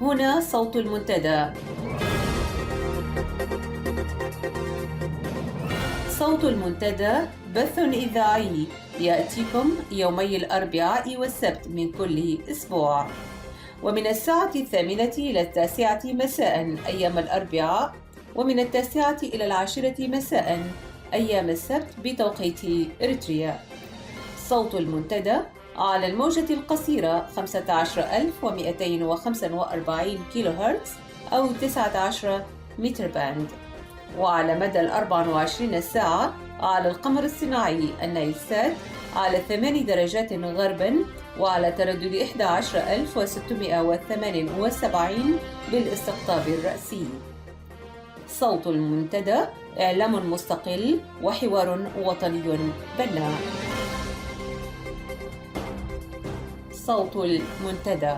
هنا صوت المنتدى. صوت المنتدى بث إذاعي يأتيكم يومي الأربعاء والسبت من كل أسبوع، ومن الساعة 8 إلى 9 مساء أيام الأربعاء، ومن 9 إلى 10 مساء أيام السبت بتوقيت إريتريا. صوت المنتدى على الموجة القصيرة 15245 كيلو هرتز أو 19 متر باند، وعلى مدى 24 ساعة على القمر الصناعي النايلسات على 8 درجات غرباً، وعلى تردد 11678 بالاستقطاب الرأسي. صوت المنتدى إعلام مستقل وحوار وطني بناء. صوت المنتدى.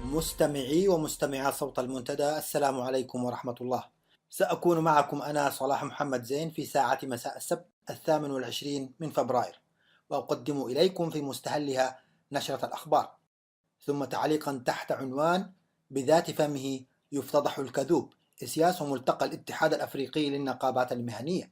مستمعي ومستمعات صوت المنتدى، السلام عليكم ورحمة الله. سأكون معكم أنا صلاح محمد زين في ساعة مساء السبت 28 من فبراير، وأقدم إليكم في مستهلها نشرة الأخبار، ثم تعليقا تحت عنوان بذات فمه يفتضح الكذوب، إسياس وملتقى الاتحاد الأفريقي للنقابات المهنية.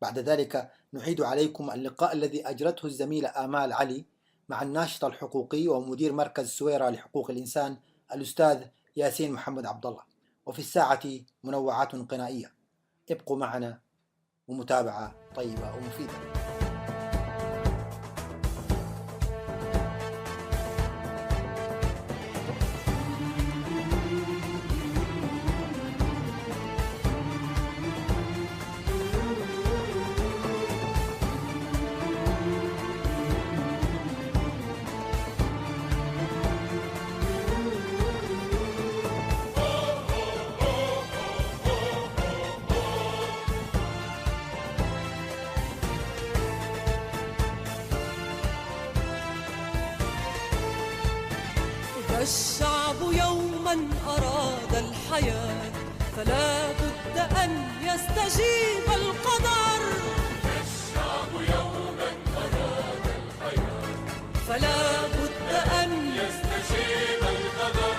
بعد ذلك نعيد عليكم اللقاء الذي أجرته الزميلة آمال علي مع الناشط الحقوقي ومدير مركز سويرة لحقوق الإنسان الأستاذ ياسين محمد عبد الله، وفي الساعة منوعات قنائية. ابقوا معنا ومتابعة طيبة ومفيدة. الشعب يوما أراد الحياة فلا بد أن يستجيب القدر. الشعب يوما أراد الحياة فلا بد أن يستجيب القدر.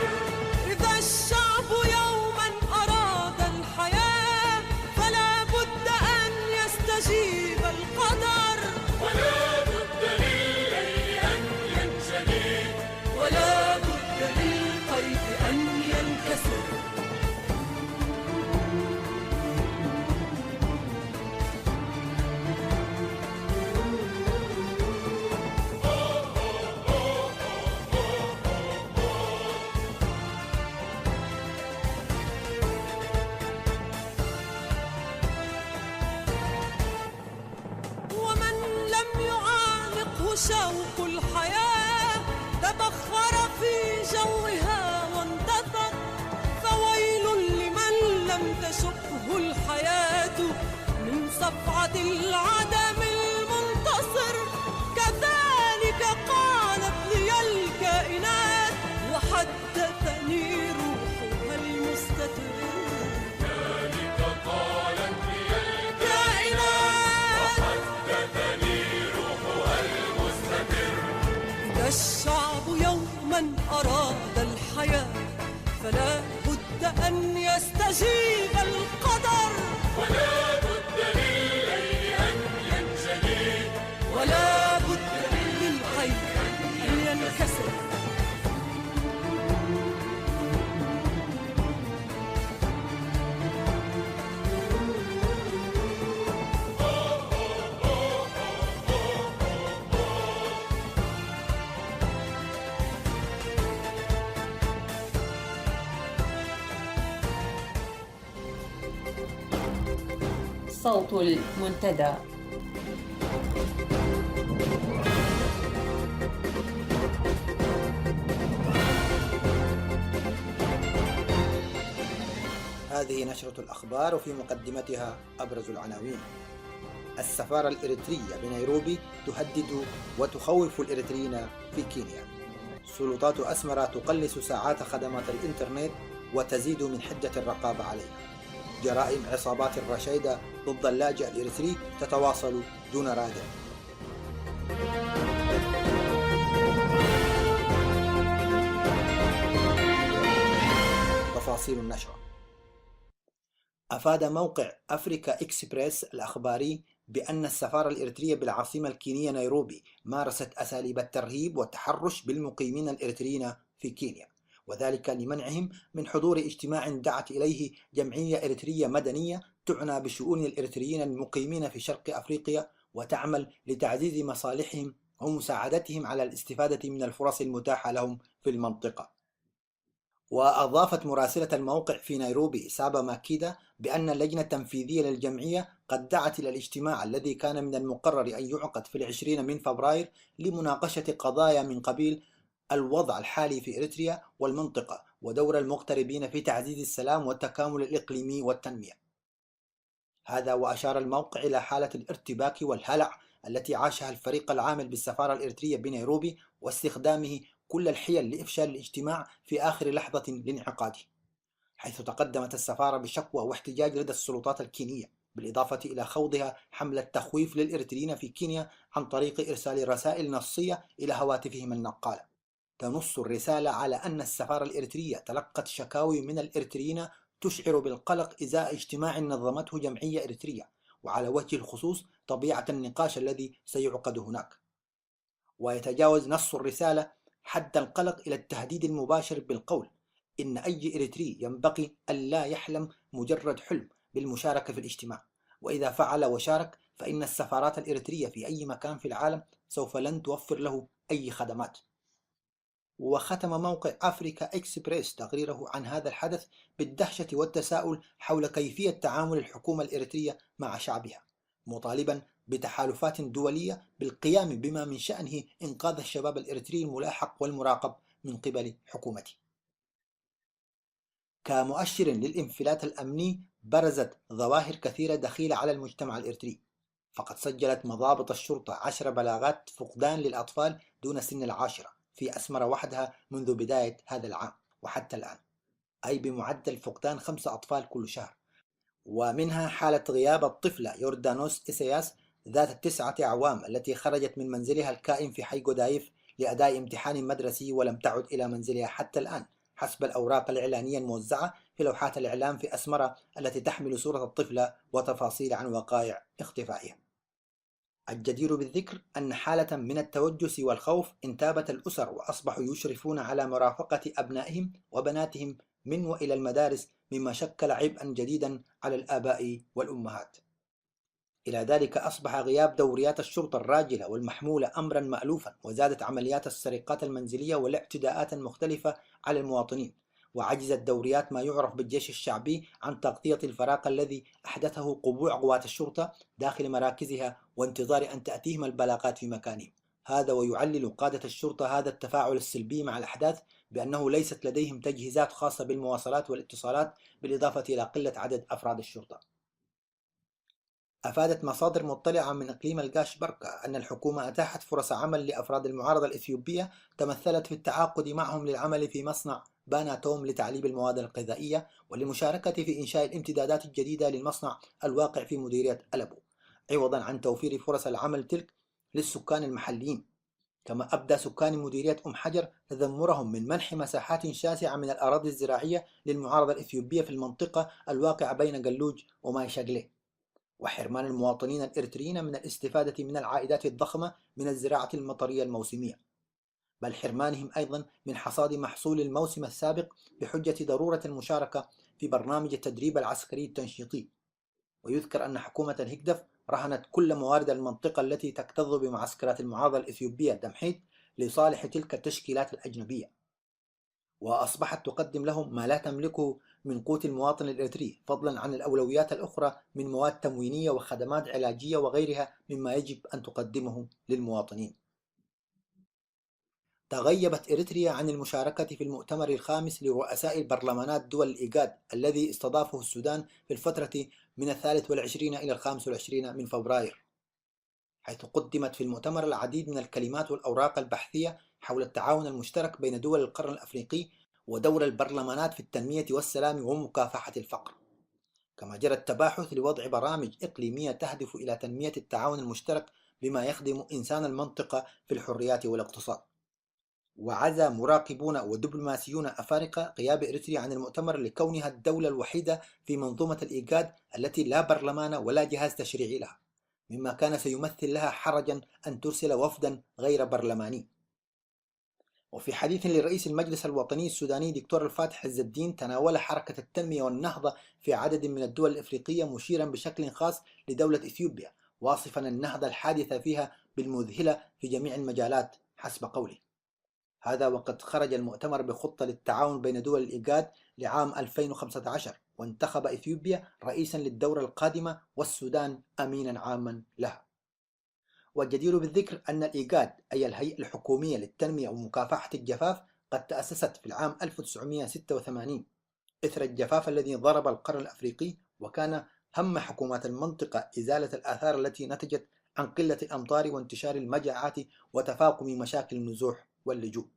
إذا الشعب يوما أراد الحياة فلا بد أن يستجيب القدر. ولا بد للليل أن ينجلي، ولا بد للقيد أن ينكسر. ومن لم يعانقه شوق الحياة تبخر في جوها واندثر. فويل لمن لم تشقه الحياة من صفعة العدم المنتصر. كذلك قالت لي الكائنات وحدثني روحها المستتر. ذلك قالت لي كائنات وحدثني روحها المستتر. إذا الشعب يوما أراد الحياة فلا بد أن يستجيب القدر. ولا بد للليل أن ينجلي، ولا بد للقيد أن ينكسر. صوت المنتدى. هذه نشرة الأخبار وفي مقدمتها أبرز العناوين. السفارة الإريترية بنيروبي تهدد وتخوف الإريتريين في كينيا. سلطات أسمرة تقلص ساعات خدمات الإنترنت وتزيد من حدة الرقابة عليها. جرائم عصابات الرشيدة ضد اللاجئ الإريتري تتواصل دون رادع. تفاصيل النشرة. أفاد موقع أفريكا إكسبريس الأخباري بأن السفارة الإريترية بالعاصمة الكينية نيروبي مارست أساليب الترهيب والتحرش بالمقيمين الإريتريين في كينيا، وذلك لمنعهم من حضور اجتماع دعت إليه جمعية إريترية مدنية تعنى بشؤون الإريتريين المقيمين في شرق أفريقيا وتعمل لتعزيز مصالحهم ومساعدتهم على الاستفادة من الفرص المتاحة لهم في المنطقة. وأضافت مراسلة الموقع في نيروبي سابا ماكيدا بأن اللجنة التنفيذية للجمعية قد دعت إلى الاجتماع الذي كان من المقرر أن يعقد في 20 من فبراير لمناقشة قضايا من قبيل الوضع الحالي في إريتريا والمنطقة ودور المغتربين في تعزيز السلام والتكامل الإقليمي والتنمية. هذا وأشار الموقع إلى حالة الارتباك والهلع التي عاشها الفريق العامل بالسفارة الإريترية بنيروبي واستخدامه كل الحيل لإفشال الاجتماع في آخر لحظة لانعقاده، حيث تقدمت السفارة بشكوى واحتجاج لدى السلطات الكينية، بالإضافة إلى خوضها حملة تخويف للإريتريين في كينيا عن طريق إرسال رسائل نصية إلى هواتفهم النقالة. تنص الرسالة على أن السفارة الإريترية تلقت شكاوي من الإريتريين تشعر بالقلق إزاء اجتماع نظمته جمعية إريترية، وعلى وجه الخصوص طبيعة النقاش الذي سيعقد هناك. ويتجاوز نص الرسالة حد القلق إلى التهديد المباشر بالقول إن أي إريتري ينبغي ألا يحلم مجرد حلم بالمشاركة في الاجتماع، وإذا فعل وشارك فإن السفارات الإريترية في أي مكان في العالم سوف لن توفر له أي خدمات. وختم موقع أفريكا إكسبريس تقريره عن هذا الحدث بالدهشة والتساؤل حول كيفية تعامل الحكومة الإريترية مع شعبها، مطالبا بتحالفات دولية بالقيام بما من شأنه إنقاذ الشباب الإريتري الملاحق والمراقب من قبل حكومته. كمؤشر للانفلات الأمني برزت ظواهر كثيرة دخيلة على المجتمع الإريتري، فقد سجلت مضابط الشرطة 10 بلاغات فقدان للأطفال دون سن 10 في أسمرة وحدها منذ بداية هذا العام وحتى الآن، أي بمعدل فقدان 5 أطفال كل شهر، ومنها حالة غياب الطفلة يوردانوس إسياس ذات 9 أعوام التي خرجت من منزلها الكائن في حي غودايف لأداء امتحان مدرسي ولم تعد إلى منزلها حتى الآن، حسب الأوراق الإعلانية الموزعة في لوحات الإعلام في أسمرة التي تحمل صورة الطفلة وتفاصيل عن وقائع اختفائها. الجدير بالذكر أن حالة من التوجس والخوف انتابت الأسر وأصبحوا يشرفون على مرافقة أبنائهم وبناتهم من وإلى المدارس، مما شكل عبئا جديدا على الآباء والأمهات. إلى ذلك أصبح غياب دوريات الشرطة الراجلة والمحمولة أمرا مألوفا، وزادت عمليات السرقات المنزلية والاعتداءات المختلفة على المواطنين، وعجزت دوريات ما يعرف بالجيش الشعبي عن تغطية الفراغ الذي أحدثه قبوع قوات الشرطة داخل مراكزها وانتظار أن تأتيهم البلاغات في مكانهم. هذا ويعلل قادة الشرطة هذا التفاعل السلبي مع الأحداث بأنه ليست لديهم تجهيزات خاصة بالمواصلات والاتصالات، بالإضافة إلى قلة عدد أفراد الشرطة. أفادت مصادر مطلعة من إقليم القاش بركة أن الحكومة أتاحت فرص عمل لأفراد المعارضة الإثيوبية تمثلت في التعاقد معهم للعمل في مصنع باناتوم لتعليب المواد الغذائية والمشاركة في إنشاء الامتدادات الجديدة للمصنع الواقع في مديرية ألبو، عوضا عن توفير فرص العمل تلك للسكان المحليين. كما أبدى سكان مديرية حجر تذمرهم من منح مساحات شاسعة من الأراضي الزراعية للمعارضة الإثيوبية في المنطقة الواقعة بين قلوج وماي شغلي، وحرمان المواطنين الإريتريين من الاستفادة من العائدات الضخمة من الزراعة المطرية الموسمية، بل حرمانهم أيضا من حصاد محصول الموسم السابق بحجة ضرورة المشاركة في برنامج التدريب العسكري التنشيطي. ويذكر أن حكومة الهكدف رهنت كل موارد المنطقة التي تكتظ بمعسكرات المعارضة الإثيوبية دمحيت لصالح تلك التشكيلات الأجنبية، وأصبحت تقدم لهم ما لا تملكه من قوت المواطن الإريتري، فضلا عن الأولويات الأخرى من مواد تموينية وخدمات علاجية وغيرها مما يجب أن تقدمه للمواطنين. تغيبت إريتريا عن المشاركة في المؤتمر الخامس لرؤساء البرلمانات دول الإيجاد الذي استضافه السودان في الفترة من 23 إلى 25 من فبراير، حيث قدمت في المؤتمر العديد من الكلمات والأوراق البحثية حول التعاون المشترك بين دول القرن الأفريقي ودور البرلمانات في التنمية والسلام ومكافحة الفقر. كما جرى التباحث لوضع برامج إقليمية تهدف إلى تنمية التعاون المشترك بما يخدم إنسان المنطقة في الحريات والاقتصاد. وعزى مراقبون ودبلوماسيون أفارقة غياب إريتريا عن المؤتمر لكونها الدولة الوحيدة في منظومة الإيجاد التي لا برلمان ولا جهاز تشريعي لها، مما كان سيمثل لها حرجا أن ترسل وفدا غير برلماني. وفي حديث لرئيس المجلس الوطني السوداني دكتور الفاتح عز الدين، تناول حركة التنمية والنهضة في عدد من الدول الإفريقية، مشيرا بشكل خاص لدولة إثيوبيا، واصفا النهضة الحادثة فيها بالمذهلة في جميع المجالات حسب قوله. هذا وقد خرج المؤتمر بخطة للتعاون بين دول الإيجاد لعام 2015، وانتخب إثيوبيا رئيسا للدورة القادمة والسودان أمينا عاما لها. والجدير بالذكر أن الإيجاد أي الهيئة الحكومية للتنمية ومكافحة الجفاف قد تأسست في العام 1986 إثر الجفاف الذي ضرب القرن الأفريقي، وكان هم حكومات المنطقة إزالة الآثار التي نتجت عن قلة الأمطار وانتشار المجاعات وتفاقم مشاكل النزوح واللجوء.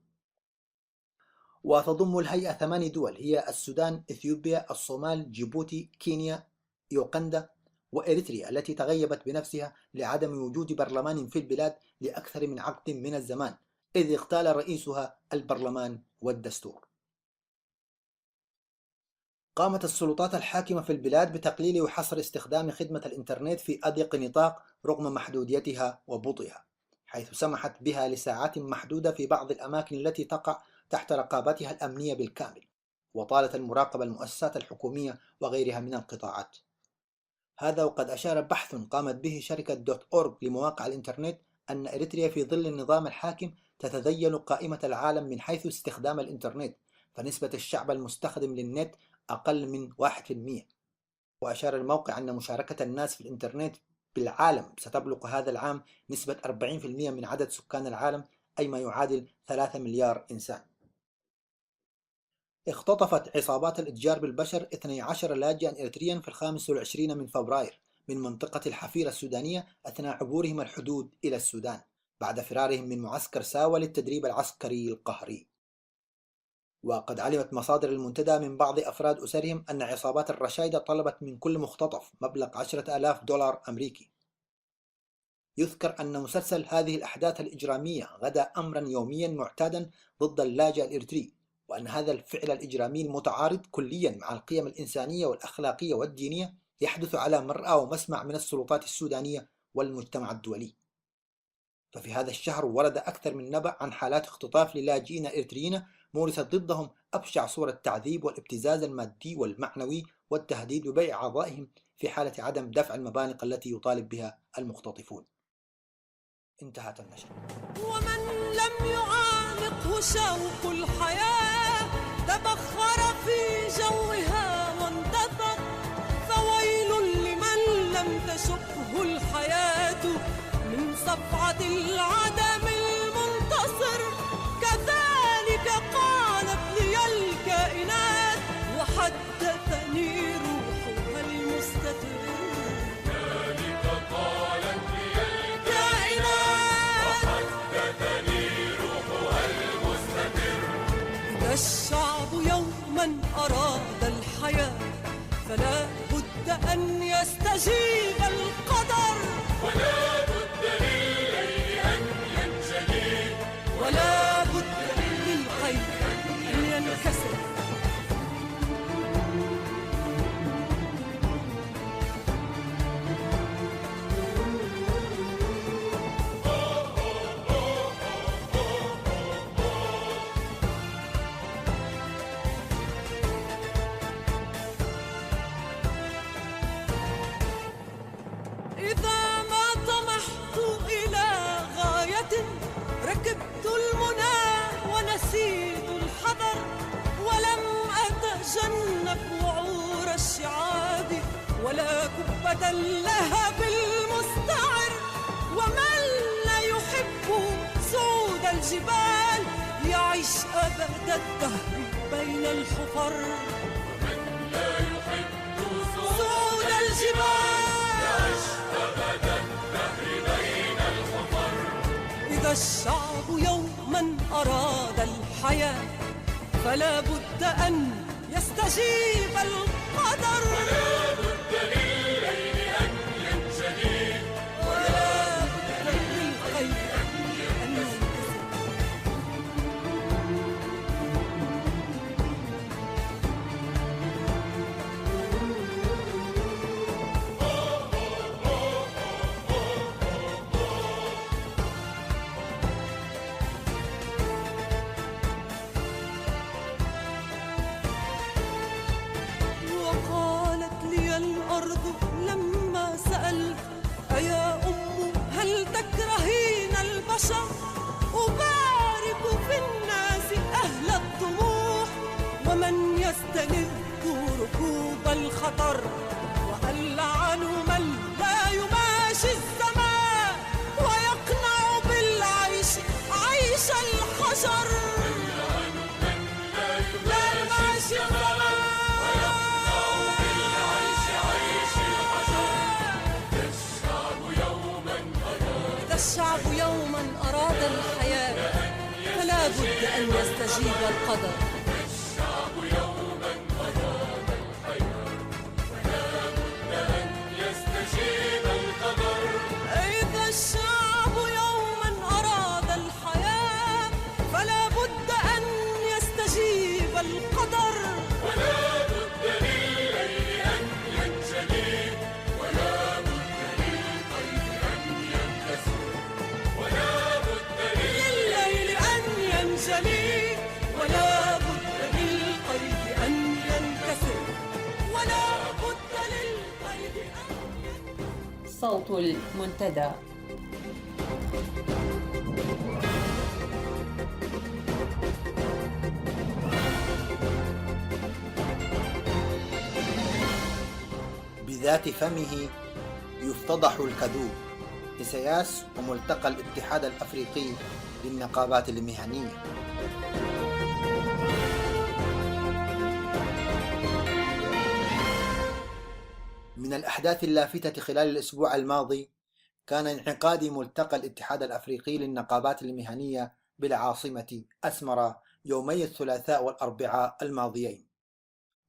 وتضم الهيئة 8 دول هي السودان، إثيوبيا، الصومال، جيبوتي، كينيا، يوغندا وإريتريا التي تغيبت بنفسها لعدم وجود برلمان في البلاد لأكثر من عقد من الزمان، إذ اغتال رئيسها البرلمان والدستور. قامت السلطات الحاكمة في البلاد بتقليل وحصر استخدام خدمة الإنترنت في أضيق نطاق رغم محدوديتها وبطئها، حيث سمحت بها لساعات محدودة في بعض الأماكن التي تقع تحت رقابتها الأمنية بالكامل، وطالت المراقبة المؤسسات الحكومية وغيرها من القطاعات. هذا وقد أشار بحث قامت به شركة .org لمواقع الإنترنت أن إريتريا في ظل النظام الحاكم تتذيل قائمة العالم من حيث استخدام الإنترنت، فنسبة الشعب المستخدم للنت أقل من 1%. وأشار الموقع أن مشاركة الناس في الإنترنت بالعالم ستبلغ هذا العام نسبة 40% من عدد سكان العالم، أي ما يعادل 3 مليار إنسان. اختطفت عصابات الإتجار بالبشر 12 لاجئا إريتريا في 25 من فبراير من منطقة الحفيرة السودانية أثناء عبورهم الحدود إلى السودان بعد فرارهم من معسكر ساوة للتدريب العسكري القهري. وقد علمت مصادر المنتدى من بعض أفراد أسرهم أن عصابات الرشايدة طلبت من كل مختطف مبلغ 10,000 دولار أمريكي. يذكر أن مسلسل هذه الأحداث الإجرامية غدا أمرا يوميا معتادا ضد اللاجئ الإريتري، وأن هذا الفعل الإجرامي المتعارض كليا مع القيم الإنسانية والأخلاقية والدينية يحدث على مرأى ومسمع من السلطات السودانية والمجتمع الدولي. ففي هذا الشهر ورد أكثر من نبأ عن حالات اختطاف للاجئين إريتريين مورست ضدهم أبشع صور التعذيب والابتزاز المادي والمعنوي والتهديد ببيع أعضائهم في حالة عدم دفع المبالغ التي يطالب بها المختطفون. انتهت النشر. ومن لم يعانقه شوق الحياة تبخر في جوها واندثر، فويل لمن لم تشقه الحياة من صفعة العدم المنتصر. كذلك قالت لي الكائنات وحدثني روحها المستتر. ذلك قالت لي كائنات وحدثني روحها المستتر. إذا الشعب يوما أراد الحياة فلا بد أن يستجيب القدر، ولا بد للليل أن ينجلي، ولا بد للخير أن ينكسر. إذا ما طمحت إلى غاية ركبت المنى ونسيت الحذر، ولم أتجنب وعور الشعاب ولا كبة اللهب المستعر. ومن لا يحب صعود الجبال يعش أبد الدهر بين الحفر، لا يحب صعود الجبال يعش أبد الدهر بين الحفر. إذا الشعب يوما أراد الحياة فلا بد أن يستجيب القدر، ولا بد للليل أن ينجلي، ولا بد للخير أن ينكسر. وقالت لي الأرض لما سألت أيا أم هل تكرهين البشر؟ أبارك في الناس أهل الطموح ومن يستلذ ركوب الخطر، وألعن من لا يماشي الزمان ويقنع بالعيش عيش الحجر. لا يماشي الزمان الشعب يوما أراد الحياة فلا بد أن يستجيب القدر. الشعب يوما أراد الحياة فلا بد أن يستجيب القدر. إذا الشعب يوما أراد الحياة فلا بد أن يستجيب القدر، ولا بد للليل أن ينجلي، ولا بد للقيد أن ينكسر، ولا بد لليل أن ينجلي ولا بد للقيد أن ينكسر، ولا بد للقيد أن ينكسر. صوت المنتدى. بذات فمه يفتضح الكذوب. إسياس وملتقى الاتحاد الأفريقي للنقابات المهنية. من الأحداث اللافتة خلال الأسبوع الماضي كان انعقاد ملتقى الاتحاد الأفريقي للنقابات المهنية بالعاصمة أسمرة يومي الثلاثاء والأربعاء الماضيين،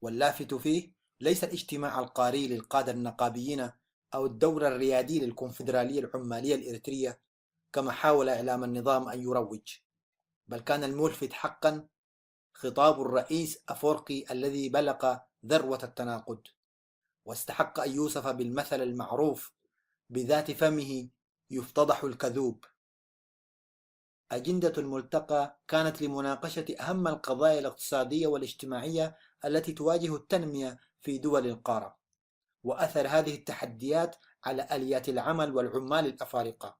واللافت فيه ليس الاجتماع القاري للقادة النقابيين أو الدور الريادي للكونفدرالية العمالية الإريترية كما حاول إعلام النظام أن يروج، بل كان الملفت حقا خطاب الرئيس أفورقي الذي بلغ ذروة التناقض، واستحق أن يوصف بالمثل المعروف بذات فمه يفتضح الكذوب. أجندة الملتقى كانت لمناقشة أهم القضايا الاقتصادية والاجتماعية التي تواجه التنمية في دول القارة، وأثر هذه التحديات على آليات العمل والعمال الأفارقة،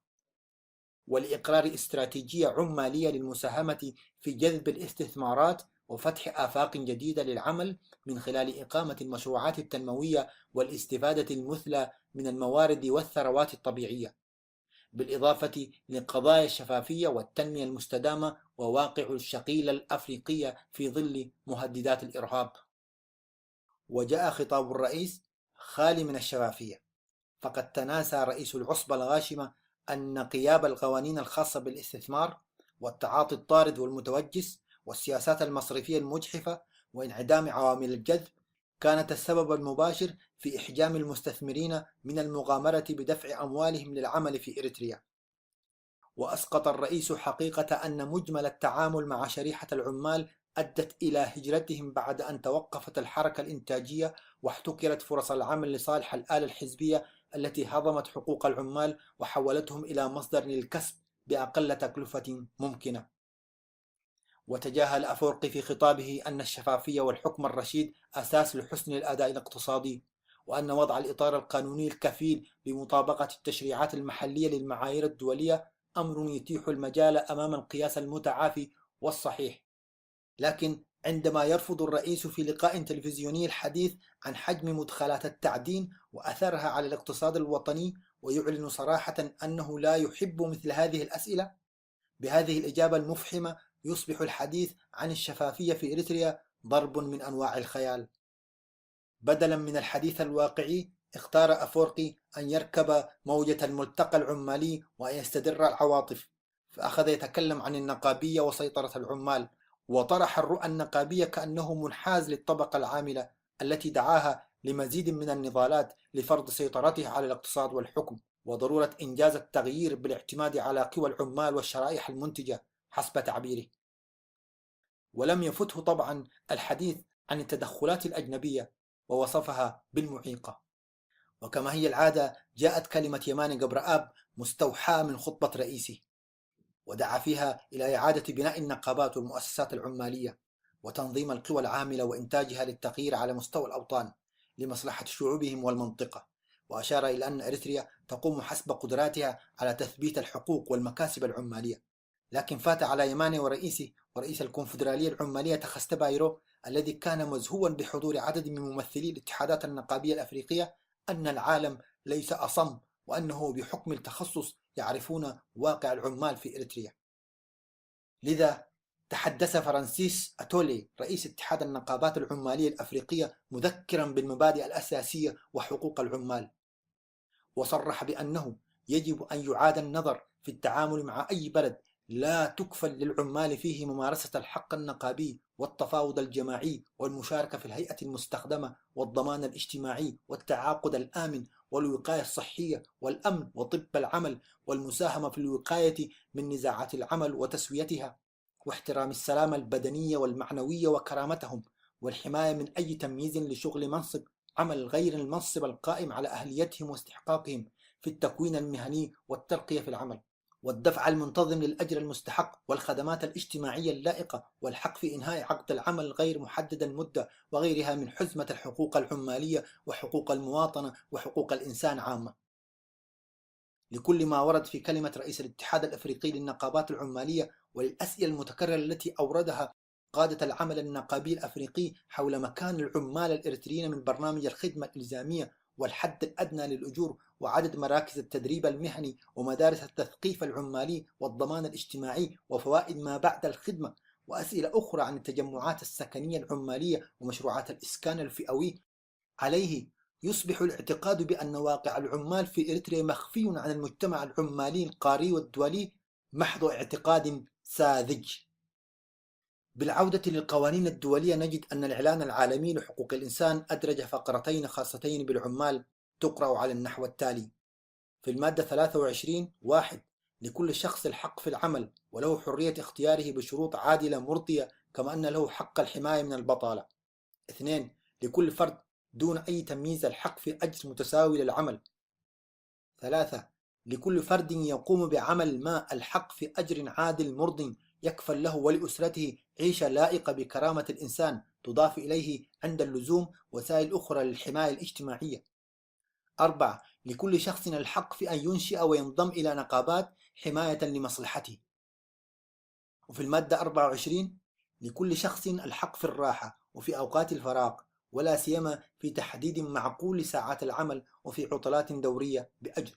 ولإقرار استراتيجية عمالية للمساهمة في جذب الاستثمارات وفتح آفاق جديدة للعمل من خلال إقامة المشروعات التنموية والاستفادة المثلى من الموارد والثروات الطبيعية، بالإضافة لقضايا الشفافية والتنمية المستدامة وواقع الشقيلة الأفريقية في ظل مهددات الإرهاب. وجاء خطاب الرئيس خالي من الشفافية، فقد تناسى رئيس العصبة الغاشمة أن غياب القوانين الخاصة بالاستثمار والتعاطي الطارد والمتوجس والسياسات المصرفية المجحفة وانعدام عوامل الجذب كانت السبب المباشر في إحجام المستثمرين من المغامرة بدفع أموالهم للعمل في إريتريا. وأسقط الرئيس حقيقة أن مجمل التعامل مع شريحة العمال أدت إلى هجرتهم بعد أن توقفت الحركة الإنتاجية واحتكرت فرص العمل لصالح الآلة الحزبية التي هضمت حقوق العمال وحولتهم إلى مصدر للكسب بأقل تكلفة ممكنة. وتجاهل أفورقي في خطابه أن الشفافية والحكم الرشيد أساس لحسن الأداء الاقتصادي، وأن وضع الإطار القانوني الكفيل بمطابقة التشريعات المحلية للمعايير الدولية أمر يتيح المجال أمام القياس المتعافي والصحيح. لكن عندما يرفض الرئيس في لقاء تلفزيوني الحديث عن حجم مدخلات التعدين وأثرها على الاقتصاد الوطني ويعلن صراحة أنه لا يحب مثل هذه الأسئلة، بهذه الإجابة المفحمة يصبح الحديث عن الشفافية في إريتريا ضرب من أنواع الخيال. بدلا من الحديث الواقعي، اختار أفورقي أن يركب موجة الملتقى العمالي وأن يستدر العواطف، فأخذ يتكلم عن النقابية وسيطرة العمال، وطرح الرؤى النقابية كأنه منحاز للطبقة العاملة التي دعاها لمزيد من النضالات لفرض سيطرتها على الاقتصاد والحكم، وضرورة إنجاز التغيير بالاعتماد على قوى العمال والشرائح المنتجة حسب تعبيره. ولم يفته طبعا الحديث عن التدخلات الأجنبية ووصفها بالمعيقة. وكما هي العادة، جاءت كلمة يماني قبرآب مستوحاة من خطبة رئيسه، ودعا فيها إلى إعادة بناء النقابات والمؤسسات العمالية وتنظيم القوى العاملة وإنتاجها للتغيير على مستوى الأوطان لمصلحة شعوبهم والمنطقة، وأشار إلى أن إريتريا تقوم حسب قدراتها على تثبيت الحقوق والمكاسب العمالية. لكن فات على يماني ورئيس الكونفدرالية العمالية تخست بايرو الذي كان مزهوا بحضور عدد من ممثلي الاتحادات النقابية الأفريقية أن العالم ليس أصم، وأنه بحكم التخصص يعرفون واقع العمال في إريتريا. لذا تحدث فرانسيس أتولي رئيس اتحاد النقابات العمالية الأفريقية مذكرا بالمبادئ الأساسية وحقوق العمال، وصرح بأنه يجب أن يعاد النظر في التعامل مع أي بلد لا تكفل للعمال فيه ممارسة الحق النقابي والتفاوض الجماعي والمشاركة في الهيئة المستخدمة والضمان الاجتماعي والتعاقد الآمن والوقاية الصحية والأمن وطب العمل والمساهمة في الوقاية من نزاعات العمل وتسويتها، واحترام السلامة البدنية والمعنوية وكرامتهم، والحماية من أي تمييز لشغل منصب عمل غير المنصب القائم على أهليتهم واستحقاقهم في التكوين المهني والترقية في العمل، والدفع المنتظم للأجر المستحق والخدمات الاجتماعية اللائقة، والحق في إنهاء عقد العمل غير محدد المدة، وغيرها من حزمة الحقوق العمالية وحقوق المواطنة وحقوق الإنسان عامة. لكل ما ورد في كلمة رئيس الاتحاد الأفريقي للنقابات العمالية وللأسئلة المتكررة التي أوردها قادة العمل النقابي الأفريقي حول مكان العمال الإريتريين من برنامج الخدمة الإلزامية والحد الأدنى للأجور وعدد مراكز التدريب المهني ومدارس التثقيف العمالي والضمان الاجتماعي وفوائد ما بعد الخدمة، وأسئلة أخرى عن التجمعات السكنية العمالية ومشروعات الإسكان الفئوي، عليه يصبح الاعتقاد بأن واقع العمال في إريتريا مخفي عن المجتمع العمالي القاري والدولي محض اعتقاد ساذج. بالعودة للقوانين الدولية نجد أن الإعلان العالمي لحقوق الإنسان أدرج فقرتين خاصتين بالعمال تقرأ على النحو التالي: في المادة 23: 1. لكل شخص الحق في العمل وله حرية اختياره بشروط عادلة مرضية، كما أن له حق الحماية من البطالة. 2. لكل فرد دون أي تمييز الحق في أجر متساوي للعمل. 3. لكل فرد يقوم بعمل ما الحق في أجر عادل مرضٍ يكفل له ولأسرته عيشة لائقة بكرامة الإنسان، تضاف إليه عند اللزوم وسائل أخرى للحماية الاجتماعية. 4. لكل شخص الحق في أن ينشئ وينضم إلى نقابات حماية لمصلحته. وفي المادة 24: لكل شخص الحق في الراحة وفي أوقات الفراغ، ولا سيما في تحديد معقول لساعات العمل وفي عطلات دورية بأجر.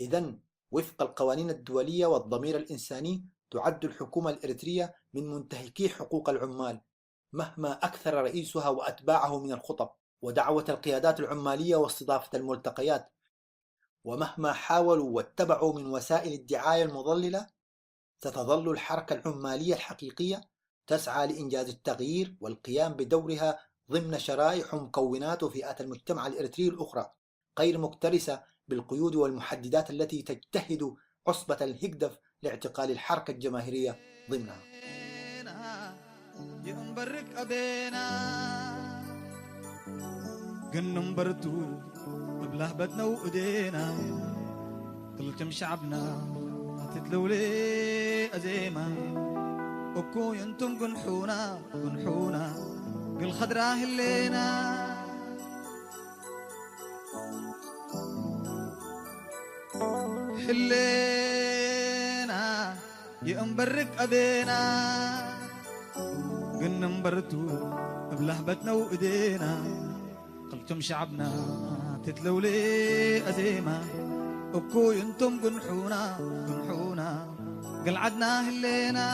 إذن وفق القوانين الدولية والضمير الإنساني تعد الحكومة الإريترية من منتهكي حقوق العمال، مهما أكثر رئيسها وأتباعه من الخطب ودعوة القيادات العمالية واستضافة الملتقيات، ومهما حاولوا واتبعوا من وسائل الدعاية المضللة. ستظل الحركة العمالية الحقيقية تسعى لإنجاز التغيير والقيام بدورها ضمن شرائح ومكونات وفئات المجتمع الإريتري الأخرى غير مكترثة بالقيود والمحددات التي تجتهد عصبة الهجدف لاعتقال الحركة الجماهيرية ضمنها. ينبرك أبينا قنم برتو بلهبتنا وإيدينا طلتم شعبنا تتلولي أزيما أكو ينتم قنحونا قل خضراه اللينا حلينا ينبرك أبينا قنم برتو بلهبتنا وإيدينا قلتم شعبنا تتلولي أزيما أكو ينتم قنحونا قل عدنا هلينا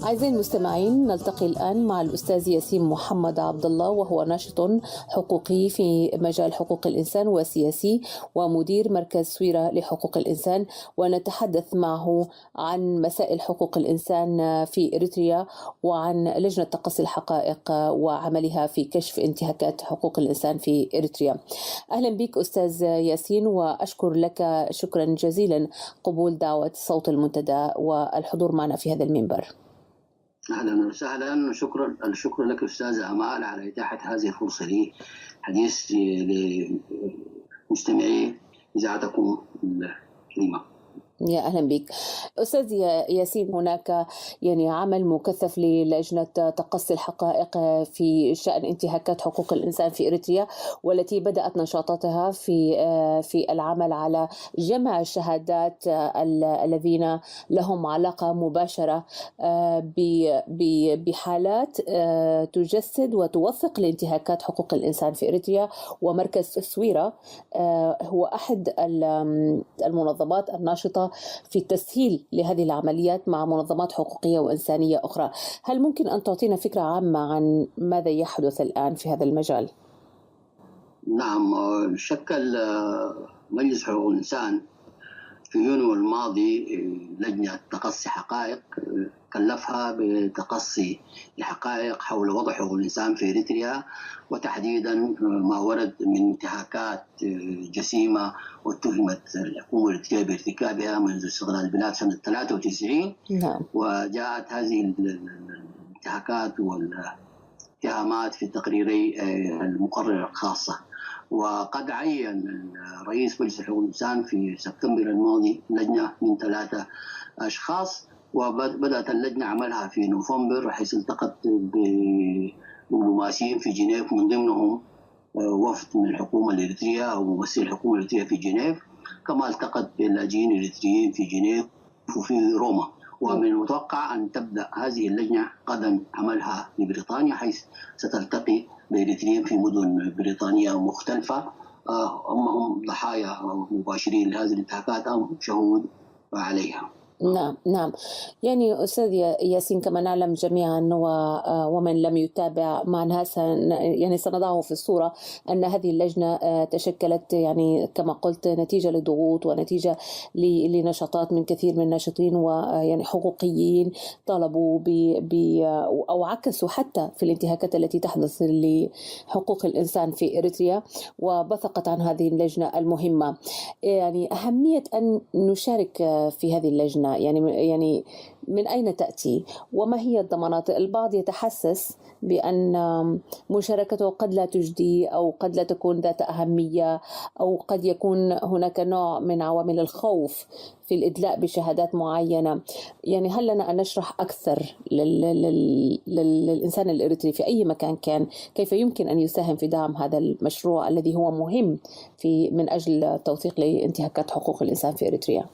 أعزائي المستمعين، نلتقي الآن مع الأستاذ ياسين محمد عبد الله، وهو ناشط حقوقي في مجال حقوق الإنسان وسياسي ومدير مركز سويرة لحقوق الإنسان، ونتحدث معه عن مسائل حقوق الإنسان في إريتريا وعن لجنة تقصي الحقائق وعملها في كشف انتهاكات حقوق الإنسان في إريتريا. أهلا بك أستاذ ياسين، وأشكر لك شكرا جزيلا قبول دعوة صوت المنتدى والحضور معنا في هذا المنبر. أهلا وسهلا، الشكر لك أستاذة أمال على إتاحة هذه الفرصة لي حديث لمستمعي إذاعتكم الكريمة. يا أهلا بك أستاذ ياسين. هناك عمل مكثف للجنة تقصي الحقائق في شأن انتهاكات حقوق الإنسان في إريتريا، والتي بدأت نشاطاتها في العمل على جمع الشهادات الذين لهم علاقة مباشرة بحالات تجسد وتوثق لانتهاكات حقوق الإنسان في إريتريا. ومركز سويرة هو أحد المنظمات الناشطة في التسهيل لهذه العمليات مع منظمات حقوقية وإنسانية أخرى. هل ممكن أن تعطينا فكرة عامة عن ماذا يحدث الآن في هذا المجال؟ نعم، شكل مجلس حقوق الإنسان في يونيو الماضي لجنة تقصي حقائق كلفها بتقصي الحقائق حول وضع حقوق الإنسان في إريتريا، وتحديدا ما ورد من انتهاكات جسيمة واتهمت الحكومة الإريترية بارتكابها منذ استقلال البلاد سنة 93. نعم. وجاءت هذه الانتهاكات والاتهامات في تقريري المقررة الخاصة. وقد عين رئيس مجلس حقوق الإنسان في سبتمبر الماضي لجنة من 3 أشخاص، وبدأت اللجنة عملها في نوفمبر، حيث التقت بممثلين في جنيف، من ضمنهم وفد من الحكومة الإريترية أو ممثل الحكومة الإريترية في جنيف، كما التقت باللاجئين الإريتريين في جنيف وفي روما. ومن المتوقع أن تبدأ هذه اللجنة غدا عملها في بريطانيا، حيث ستلتقي بإريتريين في مدن بريطانية مختلفة، هم ضحايا مباشرين لهذه الانتهاكات أو شهود عليها. نعم. أستاذ ياسين، كما نعلم جميعا ومن لم يتابع معنا سنضعه في الصورة أن هذه اللجنة تشكلت كما قلت نتيجة لضغوط ونتيجة لنشاطات من كثير من الناشطين حقوقيين طالبوا أو عكسوا حتى في الانتهاكات التي تحدث لحقوق الإنسان في إريتريا، وبثقت عن هذه اللجنة المهمة. أهمية أن نشارك في هذه اللجنة من أين تأتي وما هي الضمانات؟ البعض يتحسس بأن مشاركته قد لا تجدي أو قد لا تكون ذات أهمية، أو قد يكون هناك نوع من عوامل الخوف في الإدلاء بشهادات معينة. هل لنا أن نشرح أكثر للإنسان الإريتري في أي مكان كان كيف يمكن أن يساهم في دعم هذا المشروع الذي هو مهم من أجل توثيق لانتهاكات حقوق الإنسان في إريتريا؟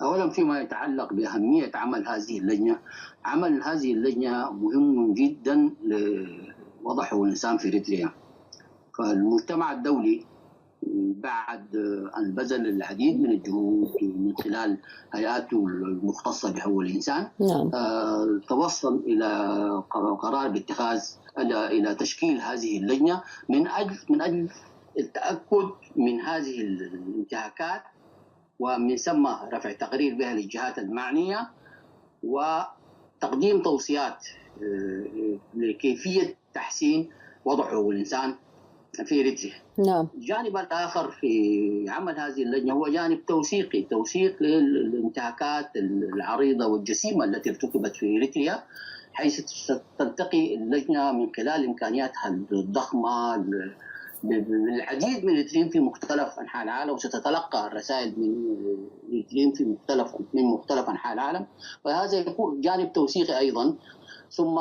أولا، فيما يتعلق بأهمية عمل هذه اللجنة، عمل هذه اللجنة مهم جدا لوضع حقوق الإنسان في إريتريا. فالمجتمع الدولي بعد أن بذل العديد من الجهود من خلال هيئاته المختصة بحقوق الإنسان، توصل إلى قرار باتخاذ إلى تشكيل هذه اللجنة من أجل التأكد من هذه الانتهاكات، ومن ثم رفع تقرير بها للجهات المعنية، وتقديم توصيات لكيفية تحسين وضع حقوق الإنسان في إريتريا. نعم. الجانب الآخر في عمل هذه اللجنة هو جانب توثيق للانتهاكات العريضة والجسيمة التي ارتكبت في إريتريا، حيث تلتقي اللجنة من خلال إمكانياتها الضخمة بالعديد من الإريتريين في مختلف أنحاء العالم، وستتلقى الرسائل من الإريتريين من مختلف أنحاء العالم، وهذا يكون جانب توثيقي أيضا. ثم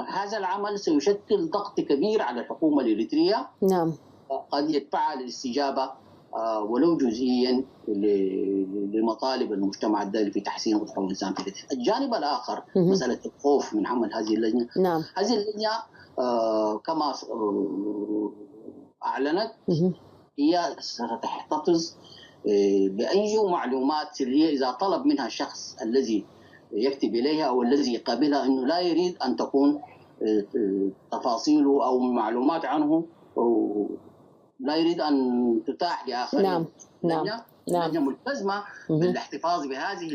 هذا العمل سيشكل ضغط كبير على الحكومة الإريترية، نعم، قد يدفعها للاستجابة ولو جزئيا لمطالب المجتمع الدولي في تحسين وضع حقوق الإنسان في إريتريا. الجانب الآخر مسألة الخوف من عمل هذه اللجنة. نعم. هذه اللجنة كما أعلنت هي ستحتفظ بأي معلومات سرية إذا طلب منها الشخص الذي يكتب إليها أو الذي يقابلها أنه لا يريد أن تكون تفاصيله أو معلومات عنه أو لا يريد أن تتاح لآخرين. نعم نعم نعم. اللجنة ملتزمة بالاحتفاظ بهذه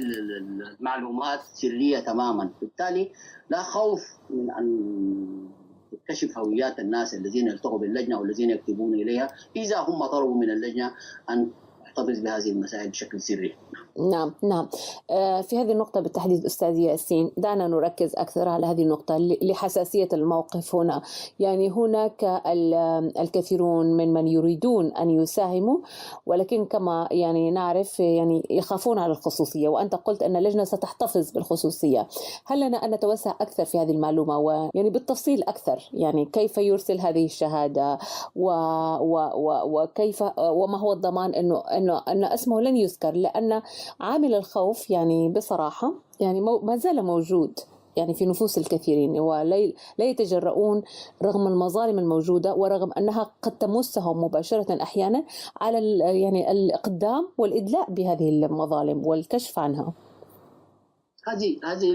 المعلومات سرية تماما، بالتالي لا خوف من أن تكتشف هويات الناس الذين يلتقوا باللجنة والذين يكتبون إليها إذا هم طلبوا من اللجنة أن تحتفظ بهذه المسائل بشكل سري. نعم نعم. في هذه النقطة بالتحديد أستاذ ياسين دعنا نركز أكثر على هذه النقطة لحساسية الموقف هنا. يعني هناك الكثيرون من يريدون أن يساهموا، ولكن كما يعني نعرف يعني يخافون على الخصوصية، وأنت قلت أن اللجنة ستحتفظ بالخصوصية. هل لنا أن نتوسع أكثر في هذه المعلومة ويعني بالتفصيل أكثر، يعني كيف يرسل هذه الشهادة وكيف وما هو الضمان أن اسمه لن يذكر؟ لأن عامل الخوف يعني بصراحة يعني ما زال موجود يعني في نفوس الكثيرين، ولا يتجرؤون رغم المظالم الموجودة ورغم أنها قد تمسهم مباشرة أحيانا على يعني الإقدام والإدلاء بهذه المظالم والكشف عنها. هذه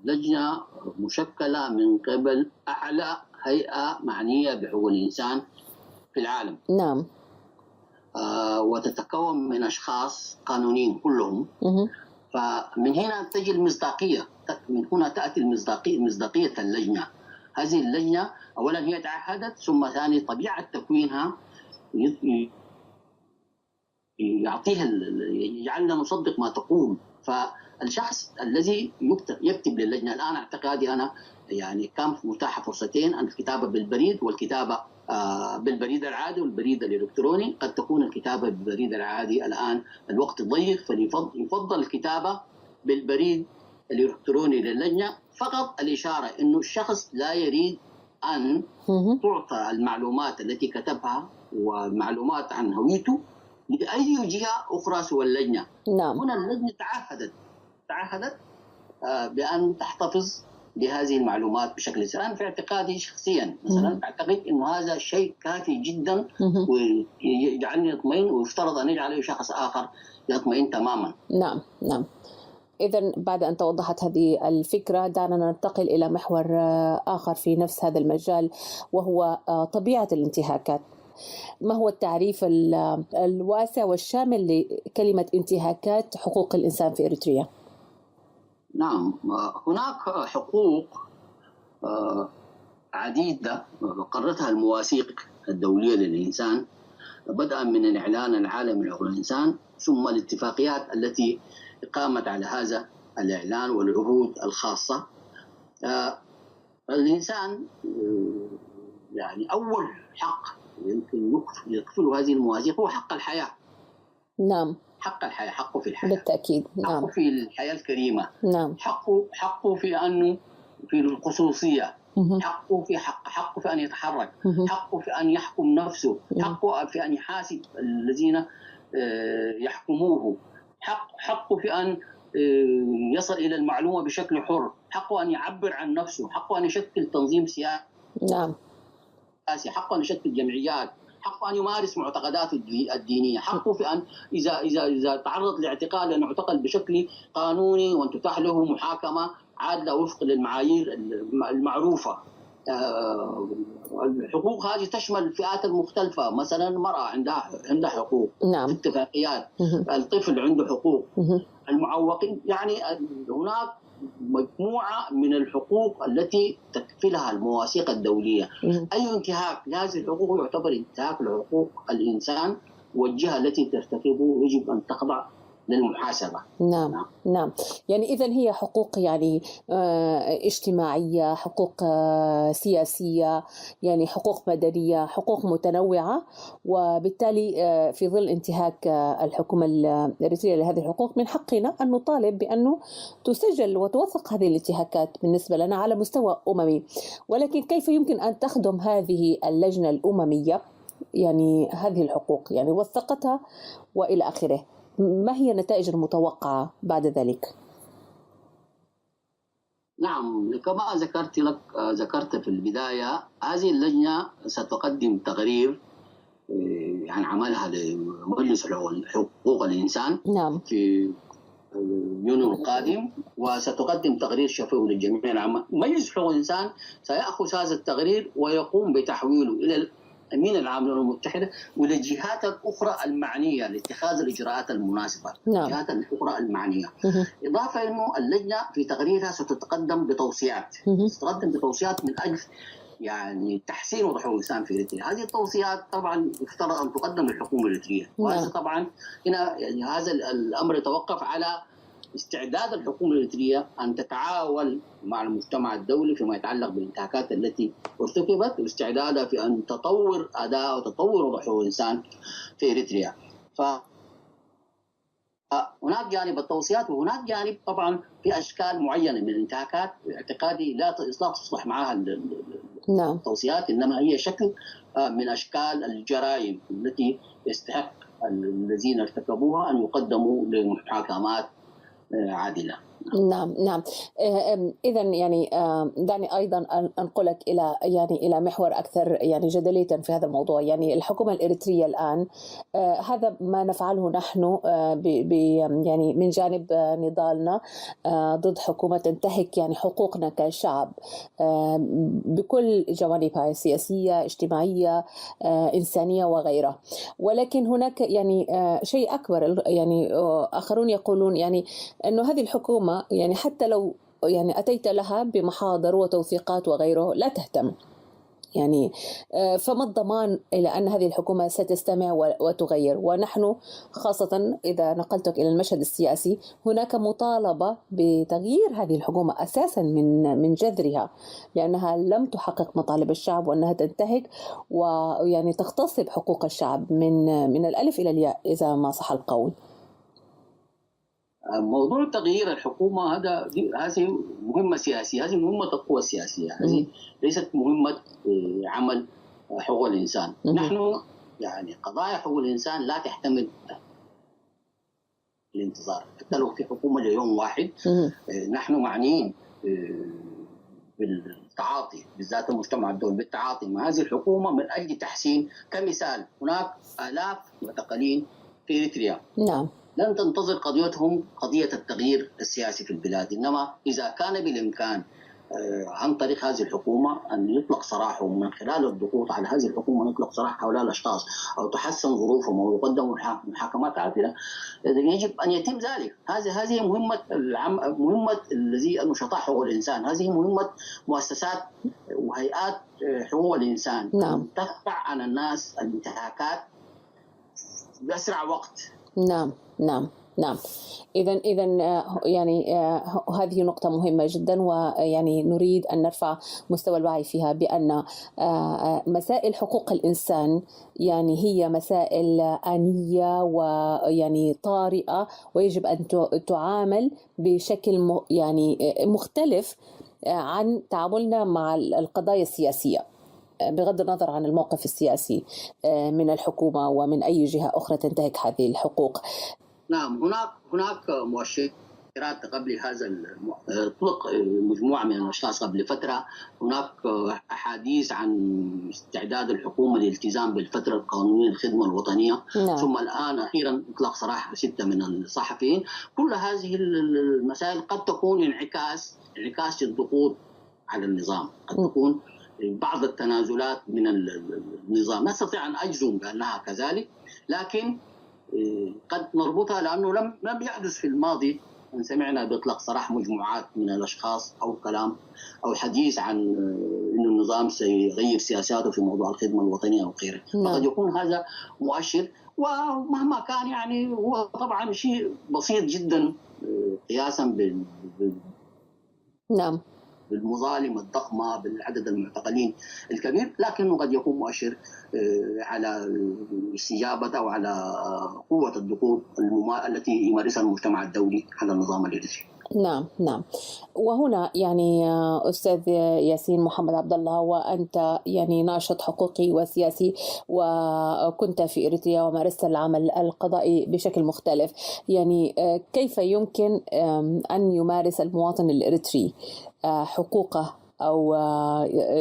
اللجنة مشكلة من قبل أعلى هيئة معنية بحقوق الإنسان في العالم. نعم. وتتكون من أشخاص قانونيين كلهم. فمن هنا تجي المصداقية، من هنا تأتي مصداقية اللجنة. هذه اللجنة أولا هي تعهدت، ثم ثاني طبيعة تكوينها يعطيها يجعلنا نصدق ما تقول. فالشخص الذي يكتب للجنة الآن اعتقادي أنا يعني كان متاحة فرصتين، الكتابة بالبريد والكتابة بالبريد العادي والبريد الإلكتروني. قد تكون الكتابة بالبريد العادي الآن الوقت ضيق، فيفضل الكتابة بالبريد الإلكتروني للجنة. فقط الإشارة إنه الشخص لا يريد أن تعطى المعلومات التي كتبها ومعلومات عن هويته لأي جهة أخرى سوى اللجنة. نعم. هنا اللجنة تعهدت بأن تحتفظ بهذه المعلومات بشكل سري. أنا في اعتقادي شخصيا مثلا أعتقد إنه هذا شيء كافي جدا ويجعلني أطمئن، ويفترض أن يجعل أي شخص آخر يطمئن تماما. نعم نعم. إذن بعد أن توضحت هذه الفكرة دعنا ننتقل إلى محور آخر في نفس هذا المجال، وهو طبيعة الانتهاكات. ما هو التعريف الواسع والشامل لكلمة انتهاكات حقوق الإنسان في إريتريا؟ نعم، هناك حقوق عديدة قررتها المواثيق الدولية للإنسان، بدءا من الإعلان العالمي لحقوق الإنسان ثم الاتفاقيات التي قامت على هذا الإعلان والعهود الخاصة. الإنسان يعني أول حق يمكن يكفله هذه المواثيق هو حق الحياة. نعم. حق الحياة، حقه في الحياة بالتأكيد. نعم. حقه في الحياة الكريمة. نعم. حقه في أنه في الخصوصية. حقه في أن يتحرك. حقه في أن يحكم نفسه. حقه في أن يحاسب الذين يحكموه. حقه في أن يصل إلى المعلومة بشكل حر. حقه أن يعبر عن نفسه. حقه أن يشكل تنظيم سياسي. نعم. حقه أن يشكل جمعيات. حقه أن يمارس معتقداته الدينية. حقه في أن إذا تعرض لاعتقال أن يعتقل بشكل قانوني وأن تتاح له محاكمة عادلة وفق للمعايير المعروفة. الحقوق هذه تشمل الفئات المختلفة، مثلا المرأة عندها حقوق. نعم. اتفاقيات. الطفل عنده حقوق. المعوقين، يعني هناك مجموعة من الحقوق التي تكفلها المواثيق الدولية. أي انتهاك لهذه الحقوق يعتبر انتهاك لحقوق الإنسان، والجهة التي ترتكبه يجب أن تخضع للمحاسبة. نعم نعم. يعني إذن هي حقوق يعني اجتماعية، حقوق سياسية، يعني حقوق مدنية، حقوق متنوعة، وبالتالي في ظل انتهاك الحكومة الإريترية لهذه الحقوق من حقنا أن نطالب بأنه تسجل وتوثق هذه الانتهاكات بالنسبة لنا على مستوى أممي. ولكن كيف يمكن أن تخدم هذه اللجنة الأممية يعني هذه الحقوق، يعني وثقتها وإلى آخره؟ ما هي النتائج المتوقعة بعد ذلك؟ نعم، كما ذكرت في البداية، هذه اللجنة ستقدم تقرير عن عملها لمجلس حقوق الإنسان. نعم. في يونيو القادم، وستقدم تقرير شفوي للجميع العامة. مجلس حقوق الإنسان سيأخذ هذا التقرير ويقوم بتحويله إلى الأمين العام للأمم المتحدة والجهات الأخرى المعنية لاتخاذ الإجراءات المناسبة. نعم. الجهات الأخرى المعنية. إضافة أنه اللجنة في تقريرها ستتقدم بتوصيات، ستتقدم بتوصيات من أجل يعني تحسين وضع حقوق الإنسان في إريتريا. هذه التوصيات طبعا يفترض أن تقدم للحكومة الإريترية، وهذا طبعا هنا يعني هذا الأمر يتوقف على استعداد الحكومة الإريترية أن تتعاون مع المجتمع الدولي فيما يتعلق بالانتهاكات التي ارتكبت، واستعدادها في أن تطور أداء وتطور وضع حقوق الإنسان في إريتريا. هناك جانب التوصيات، وهناك جانب طبعا في اشكال معينه من الانتهاكات اعتقادي لا تصلح معها التوصيات، انما هي شكل من اشكال الجرائم التي يستحق الذين ارتكبوها ان يقدموا لمحاكمات عادله. نعم نعم. إذا يعني دعني أيضا أنقلك إلى محور أكثر يعني جدلية في هذا الموضوع. يعني الحكومة الإريترية الآن هذا ما نفعله نحن يعني من جانب نضالنا ضد حكومة تنتهك يعني حقوقنا كشعب بكل جوانبها، سياسية، اجتماعية، إنسانية وغيرها. ولكن هناك يعني شيء أكبر، يعني آخرون يقولون يعني أنه هذه الحكومة يعني حتى لو يعني أتيت لها بمحاضر وتوثيقات وغيره لا تهتم. يعني فما الضمان إلى أن هذه الحكومة ستستمع وتغير؟ ونحن خاصة إذا نقلتك إلى المشهد السياسي هناك مطالبة بتغيير هذه الحكومة أساسا من جذرها، لأنها لم تحقق مطالب الشعب، وأنها تنتهك ويعني تغتصب حقوق الشعب من الألف إلى الياء إذا ما صح القول. موضوع تغيير الحكومة هذه مهمة سياسية، هذه مهمة القوى السياسية، هذه ليست مهمة عمل حقوق الإنسان. نحن يعني قضايا حقوق الإنسان لا تحتمل الانتظار، حتى لو في حكومة ليوم واحد. نحن معنيين بالتعاطي، بالذات المجتمع الدولي، بالتعاطي مع هذه الحكومة من أجل تحسين. كمثال هناك آلاف معتقلين في إريتريا. نعم. لن تنتظر قضيتهم قضية التغيير السياسي في البلاد، إنما إذا كان بالإمكان عن طريق هذه الحكومة أن يطلق سراحهم من خلال الضغوط على هذه الحكومة، يطلق سراح هؤلاء الأشخاص أو تحسن ظروفهم أو يقدموا محاكمات عادلة، يجب أن يتم ذلك. هذه مهمة الذي النشطاء حقوق الإنسان، هذه مهمة مؤسسات وهيئات حقوق الإنسان. نعم. تقطع عن الناس الانتهاكات بأسرع وقت. نعم نعم نعم. إذا يعني هذه نقطة مهمة جدا، ويعني نريد أن نرفع مستوى الوعي فيها بأن مسائل حقوق الإنسان يعني هي مسائل آنية ويعني طارئة، ويجب أن تعامل بشكل يعني مختلف عن تعاملنا مع القضايا السياسية، بغض النظر عن الموقف السياسي من الحكومة ومن أي جهة أخرى تنتهك هذه الحقوق. نعم. هناك مؤشرات قبل هذا اطلق مجموعة من الأشخاص قبل فترة. هناك أحاديث عن استعداد الحكومة للالتزام بالفترة القانونية للخدمة الوطنية. نعم. ثم الآن أخيرا إطلاق سراح 6 من الصحفيين. كل هذه المسائل قد تكون انعكاس للضغوط على النظام، قد تكون بعض التنازلات من النظام. لا أستطيع أن أجزم بأنها كذلك، لكن قد نربطها لأنه لم يحدث في الماضي أن سمعنا بإطلاق سراح مجموعات من الأشخاص أو كلام أو حديث عن أن النظام سيغير سياساته في موضوع الخدمة الوطنية أو غيره. فقد يكون هذا مؤشر، ومهما كان يعني هو طبعا شيء بسيط جدا قياسا نعم بالمظالم الضخمة، بالعدد المعتقلين الكبير، لكنه قد يكون مؤشر على استجابة أو على قوة الضغوط التي يمارسها المجتمع الدولي على النظام الإريتري. نعم نعم. وهنا يعني أستاذ ياسين محمد عبد الله، وأنت يعني ناشط حقوقي وسياسي وكنت في إريتريا ومارست العمل القضائي بشكل مختلف، يعني كيف يمكن أن يمارس المواطن الإريتري حقوقه أو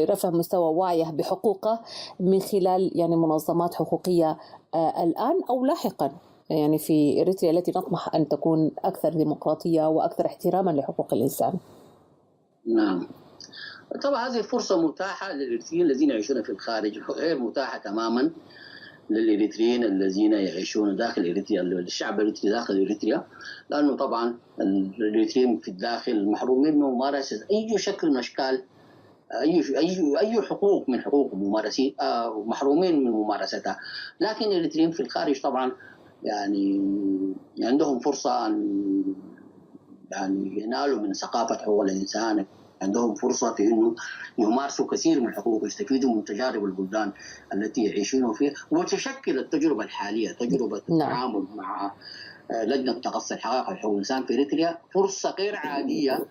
رفع مستوى وعيه بحقوقه من خلال يعني منظمات حقوقية الآن أو لاحقا؟ يعني في إريتريا التي نطمح أن تكون أكثر ديمقراطية وأكثر احتراما لحقوق الإنسان؟ نعم، طبعا هذه الفرصة متاحة للإريتريين الذين يعيشون في الخارج، غير متاحة تماما للإريتريين الذين يعيشون داخل إريتريا، الشعب الإريتري داخل إريتريا، لأنه طبعا الإريتريين في الداخل محرومين من ممارسة أي شكل من أشكال أي حقوق من حقوق الممارسين، محرومين من ممارستها. لكن الإريتريين في الخارج طبعا يعني عندهم فرصة أن يعني ينالوا من ثقافة حقوق الإنسان، عندهم فرصة في أنه يمارسوا كثير من الحقوق ويستفيدوا من تجارب البلدان التي يعيشون فيها، وتشكل التجربة الحالية تجربة التعامل مع لجنة تقصي الحقائق وحقوق الإنسان في إريتريا فرصة غير عادية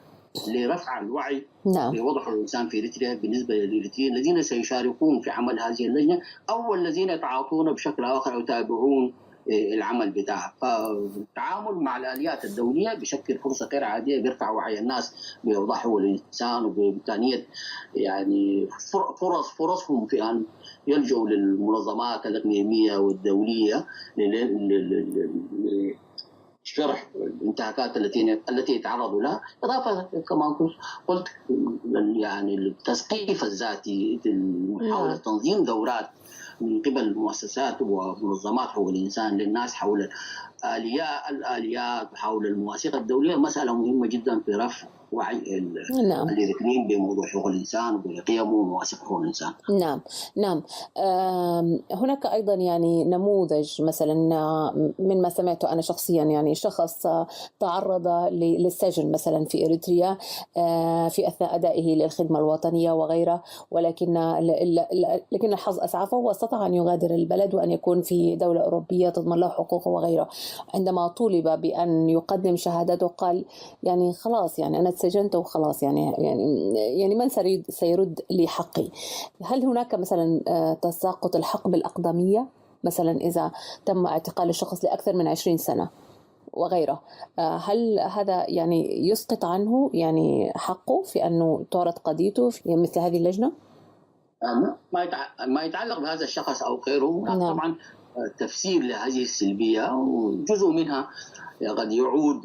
لرفع الوعي بوضع حقوق الإنسان في إريتريا بالنسبة للإريتريين الذين سيشاركون في عمل هذه اللجنة أو الذين يتعاطون بشكل آخر أو يتابعون العمل بتاعها. فالتعامل مع الآليات الدولية بشكل فرصة غير عادية، بيرفع وعي الناس بوضع حقوق الإنسان وبإمكانية يعني فرصهم في أن يلجؤوا للمنظمات الإقليمية والدولية لشرح الانتهاكات التي يتعرضوا لها، إضافة كما قلت يعني التثقيف الذاتي، محاولة تنظيم دورات من قبل المؤسسات ومنظمات حقوق الإنسان للناس حول الآليات وحول المواثيق الدولية، مسألة مهمة جدا في رفع وعي الإريتريين بموضوع حقوق الإنسان وبقيمه ومواثيق حقوق الإنسان. نعم. هناك أيضا يعني نموذج مثلا من ما سمعته أنا شخصيا، يعني شخص تعرض للسجن مثلا في إريتريا في أثناء أدائه للخدمة الوطنية وغيره، لكن الحظ أسعفه واستطاع أن يغادر البلد وأن يكون في دولة أوروبية تضمن له حقوقه وغيره. عندما طولب بأن يقدم شهادته قال يعني خلاص، يعني أنا سجنت وخلاص، يعني من سيرد لي حقي؟ هل هناك مثلا تساقط الحق بالأقدمية مثلا إذا تم اعتقال الشخص لأكثر من 20 سنة وغيره؟ هل هذا يعني يسقط عنه يعني حقه في أنه تعرض قضيته في مثل هذه اللجنة؟ ما يتعلق بهذا الشخص أو غيره طبعا تفسير لهذه السلبية، وجزء منها قد يعود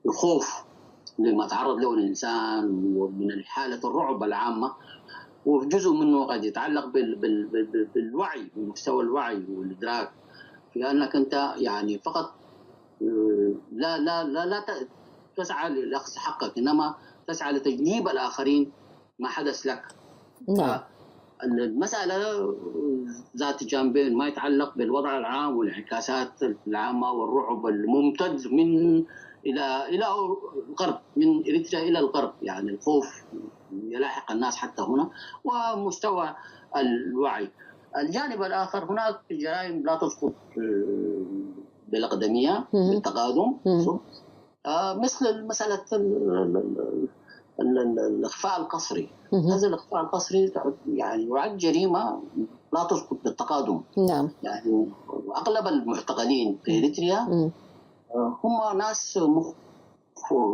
الخوف لما تعرض له الإنسان ومن حالة الرعب العامة، وجزء منه قد يتعلق بالوعي، بمستوى الوعي والإدراك في أنك أنت يعني فقط لا تسعى لأخذ حقك، إنما تسعى لتجنيب الآخرين ما حدث لك. المسألة ذات جانبين، ما يتعلق بالوضع العام والانعكاسات العامة والرعب الممتد من إلى الغرب، من إريتريا إلى الغرب، يعني الخوف يلاحق الناس حتى هنا، ومستوى الوعي. الجانب الآخر هناك جرائم لا تسقط بالأقدمية بالتقادم، مثل مسألة الإخفاء القسري. هذا الإخفاء القسري يعني يعد جريمة لا تسقط بالتقادم. يعني أغلب المعتقلين في إريتريا هم ناس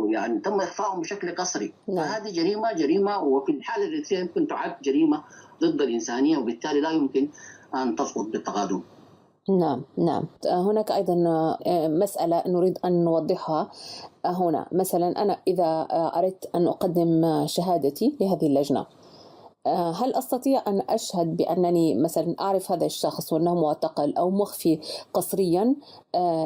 يعني تم إخفائهم بشكل قسري. فهذه جريمة، وفي الحالة الإريترية يمكن تعد جريمة ضد الإنسانية، وبالتالي لا يمكن أن تسقط بالتقادم. نعم. هناك أيضا مسألة نريد أن نوضحها هنا. مثلا أنا إذا أردت أن أقدم شهادتي لهذه اللجنة، هل أستطيع أن أشهد بأنني مثلا أعرف هذا الشخص وأنه معتقل أو مخفي قسريا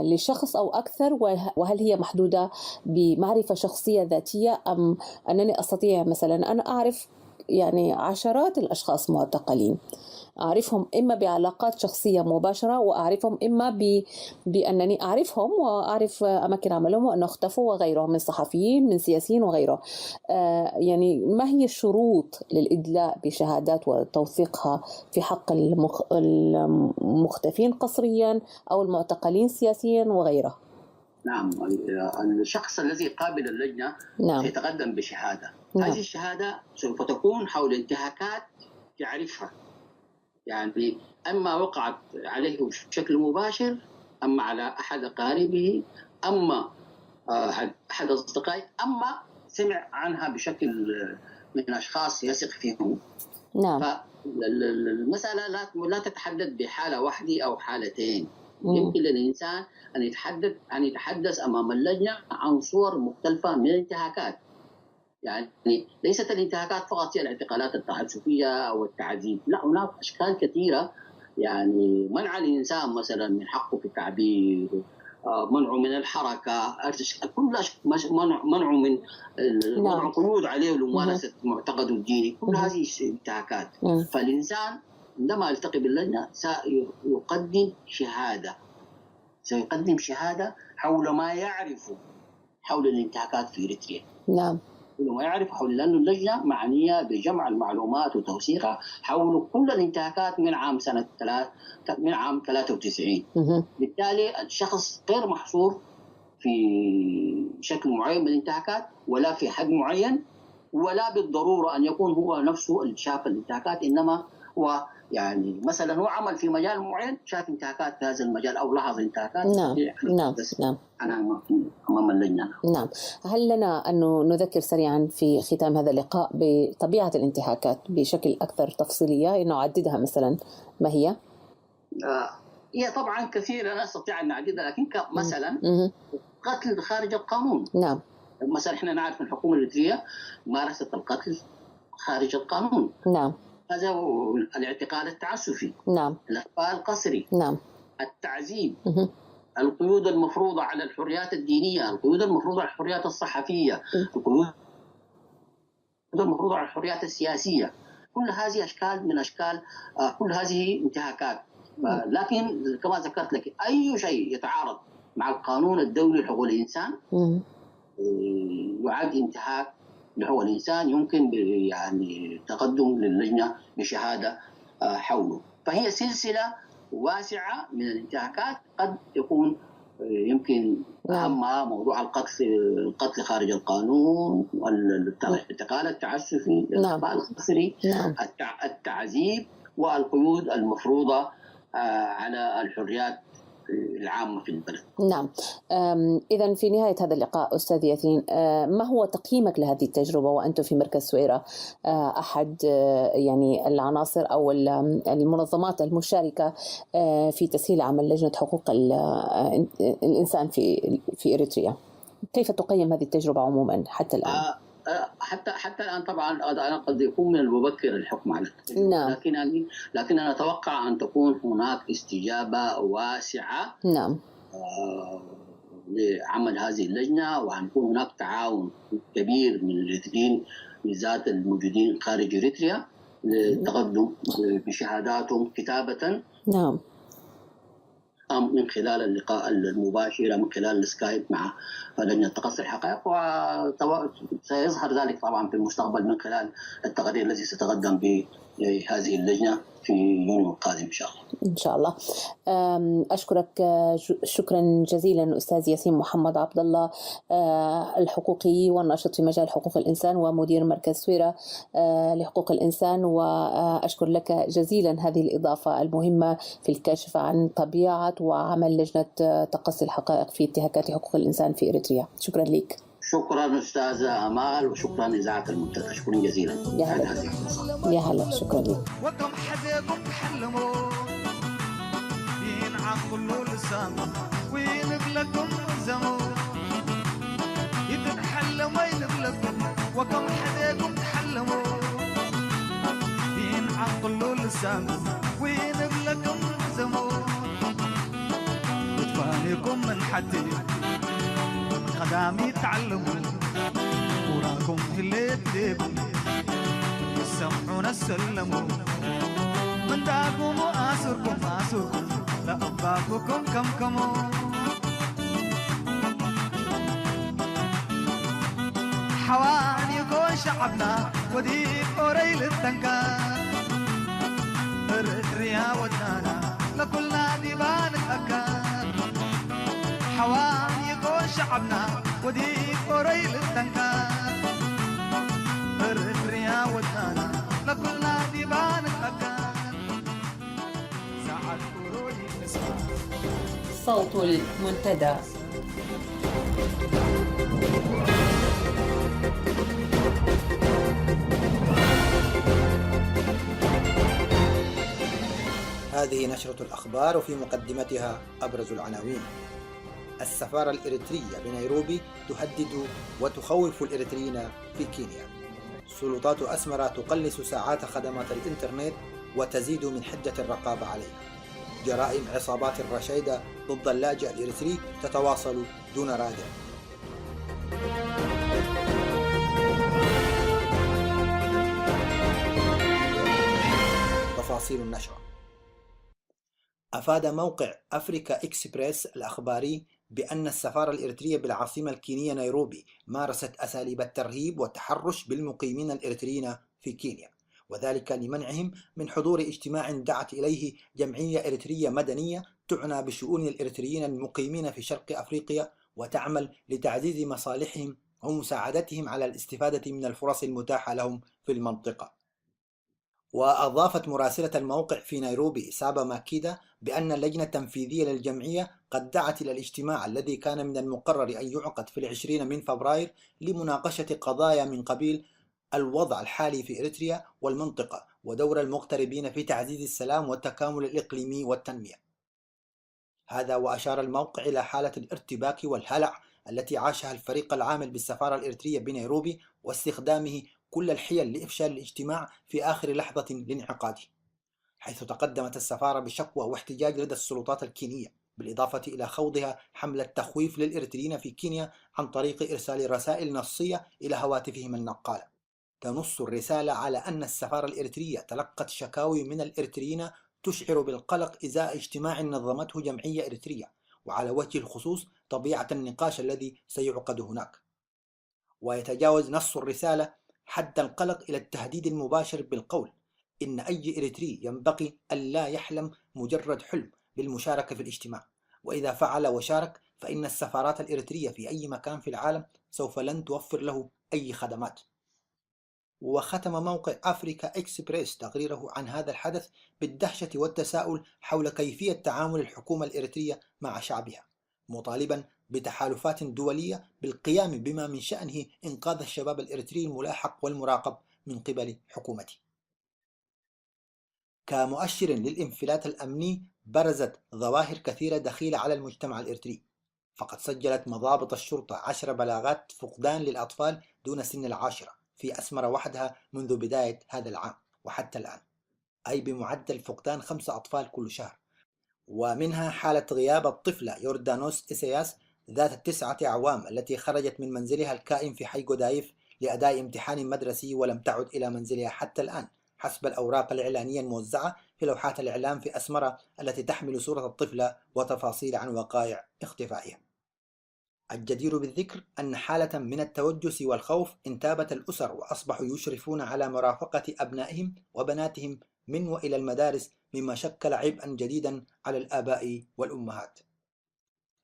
لشخص أو أكثر، وهل هي محدودة بمعرفة شخصية ذاتية، أم أنني أستطيع مثلا أن أعرف يعني عشرات الأشخاص معتقلين، أعرفهم إما بعلاقات شخصية مباشرة، وأعرفهم إما بأنني أعرفهم وأعرف أماكن عملهم وأن اختفوا وغيرهم من صحفيين من سياسيين وغيره. يعني ما هي الشروط للإدلاء بشهادات وتوثيقها في حق المختفين قسريا أو المعتقلين سياسيا وغيره؟ نعم، الشخص الذي قابل اللجنة يتقدم بشهادة. هذه الشهادة سوف تكون حول انتهاكات يعرفها، يعني أما وقعت عليه بشكل مباشر، أما على أحد أقاربه، أما أحد أصدقائه، أما سمع عنها بشكل من أشخاص يثق فيهم. فالمسألة لا تتحدد بحالة واحدة أو حالتين، يمكن للإنسان أن يتحدث أمام اللجنة عن صور مختلفة من الانتهاكات. يعني ليست الانتهاكات فقط هي الاعتقالات التعسفية أو التعذيب، لا، هناك أشكال كثيرة. يعني منع الإنسان مثلا من حقه في التعبير، منعه من الحركة، كل منعه من وضع قيود عليه لممارسة معتقده الديني، كل هذه انتهاكات. فالإنسان عندما يلتقي باللجنة سيقدم شهادة حول ما يعرفه حول الانتهاكات في إريتريا. نعم. ما يعرف حول، لأن اللجنة معنية بجمع المعلومات وتوثيقها حول كل الانتهاكات من عام 93. بالتالي الشخص غير محصور في شكل معين من الانتهاكات ولا في حد معين، ولا بالضرورة أن يكون هو نفسه اللي شاف الانتهاكات، إنما هو يعني مثلا هو عمل في مجال معين، شاف انتهاكات في هذا المجال أو لاحظ انتهاكات. نعم. أنا أمام اللجنة. نعم. هل لنا أن نذكر سريعا في ختام هذا اللقاء بطبيعة الانتهاكات بشكل أكثر تفصيلية، نعددها مثلا ما هي؟ هي طبعا كثير، لا أستطيع أن أعددها، لكن مثلا قتل خارج القانون. نعم. مثلا إحنا نعرف أن الحكومة الإريترية مارست القتل خارج القانون. نعم. هذا هو الاعتقال التعسفي. نعم. الإخفاء القسري. نعم. التعذيب. القيود المفروضة على الحريات الدينية، القيود المفروضة على الحريات الصحفية، القيود المفروضة على الحريات السياسية، كل هذه أشكال من أشكال كل هذه انتهاكات. لكن كما ذكرت لك، أي شيء يتعارض مع القانون الدولي لحقوق الإنسان يعد انتهاك لحقوق الإنسان، يمكن يعني تقدم للجنة بشهادة حوله. فهي سلسلة واسعة من الانتهاكات، قد يكون يمكن أهمها موضوع القتل خارج القانون، الاعتقال التعسفي، الإخفاء القسري، التعذيب، والقيود المفروضة على الحريات العامة في البلد. نعم. إذن في نهاية هذا اللقاء أستاذ ياسين، ما هو تقييمك لهذه التجربة وأنتم في مركز سويرة أحد يعني العناصر أو المنظمات المشاركة في تسهيل عمل لجنة حقوق الإنسان في إريتريا؟ كيف تقيم هذه التجربة عموما حتى الآن؟ حتى الآن طبعا أنا قد يكون من المبكر الحكم على التجربة. نعم. لكن أنا أتوقع أن تكون هناك استجابة واسعة. نعم. لعمل هذه اللجنة، وأن يكون هناك تعاون كبير من الإريتريين بالذات الموجودين خارج إريتريا للتقدم بشهاداتهم كتابة. نعم. من خلال اللقاء المباشر، من خلال السكايب مع لجنة تقصي الحقائق، وسيظهر ذلك طبعا في المستقبل من خلال التقارير التي ستقدم بهذه اللجنة في يونيو القادم إن شاء الله. إن شاء الله. أشكرك شكرا جزيلا أستاذ ياسين محمد عبد الله، الحقوقي والناشط في مجال حقوق الإنسان ومدير مركز سويرة لحقوق الإنسان، وأشكر لك جزيلا هذه الإضافة المهمة في الكشف عن طبيعة وعمل لجنة تقصي الحقائق في انتهاكات حقوق الإنسان في إريتريا. شكرا لك. شكرا أستاذة أمال، وشكرا إذاعة المنتدى. شكرا جزيلا. يا هلا. شكرا لك. وكم حدكم تحلموا ينعقلوا لسان وينبلكم زمو يتحلم وينبلكم. وكم حدكم تحلموا ينعقلوا لسان وينبلكم زمو وتفانيكم من حدي خدامي تعلموا وراكم اللي بديكم يسمعون السلموا من داكم وآسركم لأباكم كمكموا حوانيكم شعبنا وديك أوريل التنكار إريتريا ودنانا لكلنا ديبان الأكار حوانيكم شعبنا وديك أوريل التنكار إريتريا ودنانا لكلنا ديبان الأكار ساعة قروني نسمع صوت المنتدى. هذه نشرة الأخبار وفي مقدمتها أبرز العناوين. السفارة الإريترية بنيروبي تهدد وتخوف الإريتريين في كينيا. سلطات أسمرة تقلص ساعات خدمات الإنترنت وتزيد من حدة الرقابة عليها. جرائم عصابات الرشيدة ضد اللاجئ الإريتري تتواصل دون رادع. تفاصيل النشرة. أفاد موقع أفريكا إكسبريس الأخباري بأن السفارة الإريترية بالعاصمة الكينية نيروبي مارست أساليب الترهيب والتحرش بالمقيمين الإريتريين في كينيا، وذلك لمنعهم من حضور اجتماع دعت إليه جمعية إريترية مدنية تعنى بشؤون الإريتريين المقيمين في شرق أفريقيا وتعمل لتعزيز مصالحهم ومساعدتهم على الاستفادة من الفرص المتاحة لهم في المنطقة. وأضافت مراسلة الموقع في نيروبي سابا ماكيدا بأن اللجنة التنفيذية للجمعية قد دعت إلى الاجتماع الذي كان من المقرر أن يعقد في 20 من فبراير لمناقشة قضايا من قبيل الوضع الحالي في إريتريا والمنطقة ودور المغتربين في تعزيز السلام والتكامل الإقليمي والتنمية. هذا وأشار الموقع إلى حالة الارتباك والهلع التي عاشها الفريق العامل بالسفارة الإريترية بنيروبي واستخدامه كل الحيل لإفشال الاجتماع في آخر لحظة لانعقاده، حيث تقدمت السفارة بشكوى واحتجاج لدى السلطات الكينية، بالإضافة إلى خوضها حملة تخويف للإريتريين في كينيا عن طريق إرسال رسائل نصية إلى هواتفهم النقالة. تنص الرسالة على أن السفارة الإريترية تلقت شكاوي من الإريتريين تشعر بالقلق إزاء اجتماع نظمته جمعية إريترية، وعلى وجه الخصوص طبيعة النقاش الذي سيعقد هناك. ويتجاوز نص الرسالة حد القلق إلى التهديد المباشر بالقول إن أي إريتري ينبغي ألا يحلم مجرد حلم بالمشاركة في الاجتماع، وإذا فعل وشارك فإن السفارات الإريترية في أي مكان في العالم سوف لن توفر له أي خدمات. وختم موقع أفريكا إكسبريس تقريره عن هذا الحدث بالدهشة والتساؤل حول كيفية تعامل الحكومة الإريترية مع شعبها، مطالبا بتحالفات دولية بالقيام بما من شأنه إنقاذ الشباب الإريتري الملاحق والمراقب من قبل حكومته. كمؤشر للانفلات الأمني برزت ظواهر كثيرة دخيلة على المجتمع الإريتري، فقد سجلت مضابط الشرطة 10 بلاغات فقدان للأطفال دون سن 10 في أسمرة وحدها منذ بداية هذا العام وحتى الآن، أي بمعدل فقدان 5 أطفال كل شهر، ومنها حالة غياب الطفلة يوردانوس إسياس ذات 9 أعوام التي خرجت من منزلها الكائن في حي غودايف لأداء امتحان مدرسي ولم تعد إلى منزلها حتى الآن حسب الأوراق الإعلانية الموزعة في لوحات الإعلام في أسمرة التي تحمل صورة الطفلة وتفاصيل عن وقائع اختفائها. الجدير بالذكر أن حالة من التوجس والخوف انتابت الأسر وأصبحوا يشرفون على مرافقة أبنائهم وبناتهم من وإلى المدارس، مما شكل عبئا جديدا على الآباء والأمهات.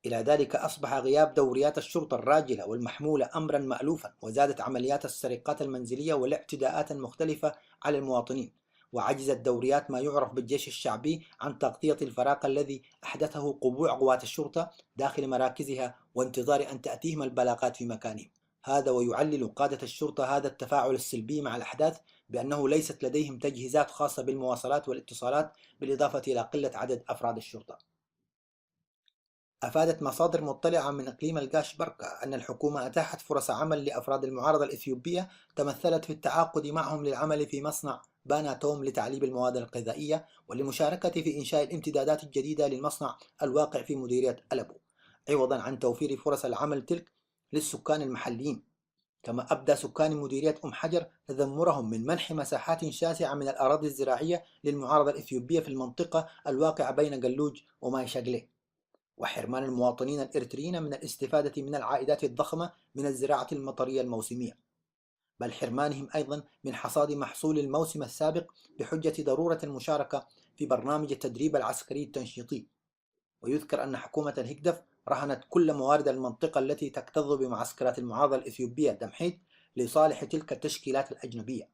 إلى ذلك أصبح غياب دوريات الشرطة الراجلة والمحمولة أمرا مألوفا، وزادت عمليات السرقات المنزلية والاعتداءات المختلفة على المواطنين، وعجزت دوريات ما يعرف بالجيش الشعبي عن تغطية الفراغ الذي أحدثه قبوع قوات الشرطة داخل مراكزها وانتظار أن تأتيهم البلاغات في مكانهم. هذا ويعلل قادة الشرطة هذا التفاعل السلبي مع الأحداث بأنه ليست لديهم تجهيزات خاصة بالمواصلات والاتصالات، بالإضافة إلى قلة عدد أفراد الشرطة. أفادت مصادر مطلعة من إقليم القاش بركة أن الحكومة أتاحت فرص عمل لأفراد المعارضة الإثيوبية تمثلت في التعاقد معهم للعمل في مصنع باناتوم لتعليب المواد الغذائية والمشاركة في إنشاء الامتدادات الجديدة للمصنع الواقع في مديرية ألبو، عوضا عن توفير فرص العمل تلك للسكان المحليين. كما أبدى سكان مديرية أم حجر تذمرهم من منح مساحات شاسعة من الأراضي الزراعية للمعارضة الإثيوبية في المنطقة الواقعة بين قلوج وماي شغلي، وحرمان المواطنين الإريتريين من الاستفادة من العائدات الضخمة من الزراعة المطرية الموسمية، بل حرمانهم أيضا من حصاد محصول الموسم السابق بحجة ضرورة المشاركة في برنامج التدريب العسكري التنشيطي. ويذكر أن حكومة الهكدف رهنت كل موارد المنطقة التي تكتظ بمعسكرات المعارضة الإثيوبية دمحيت لصالح تلك التشكيلات الأجنبية،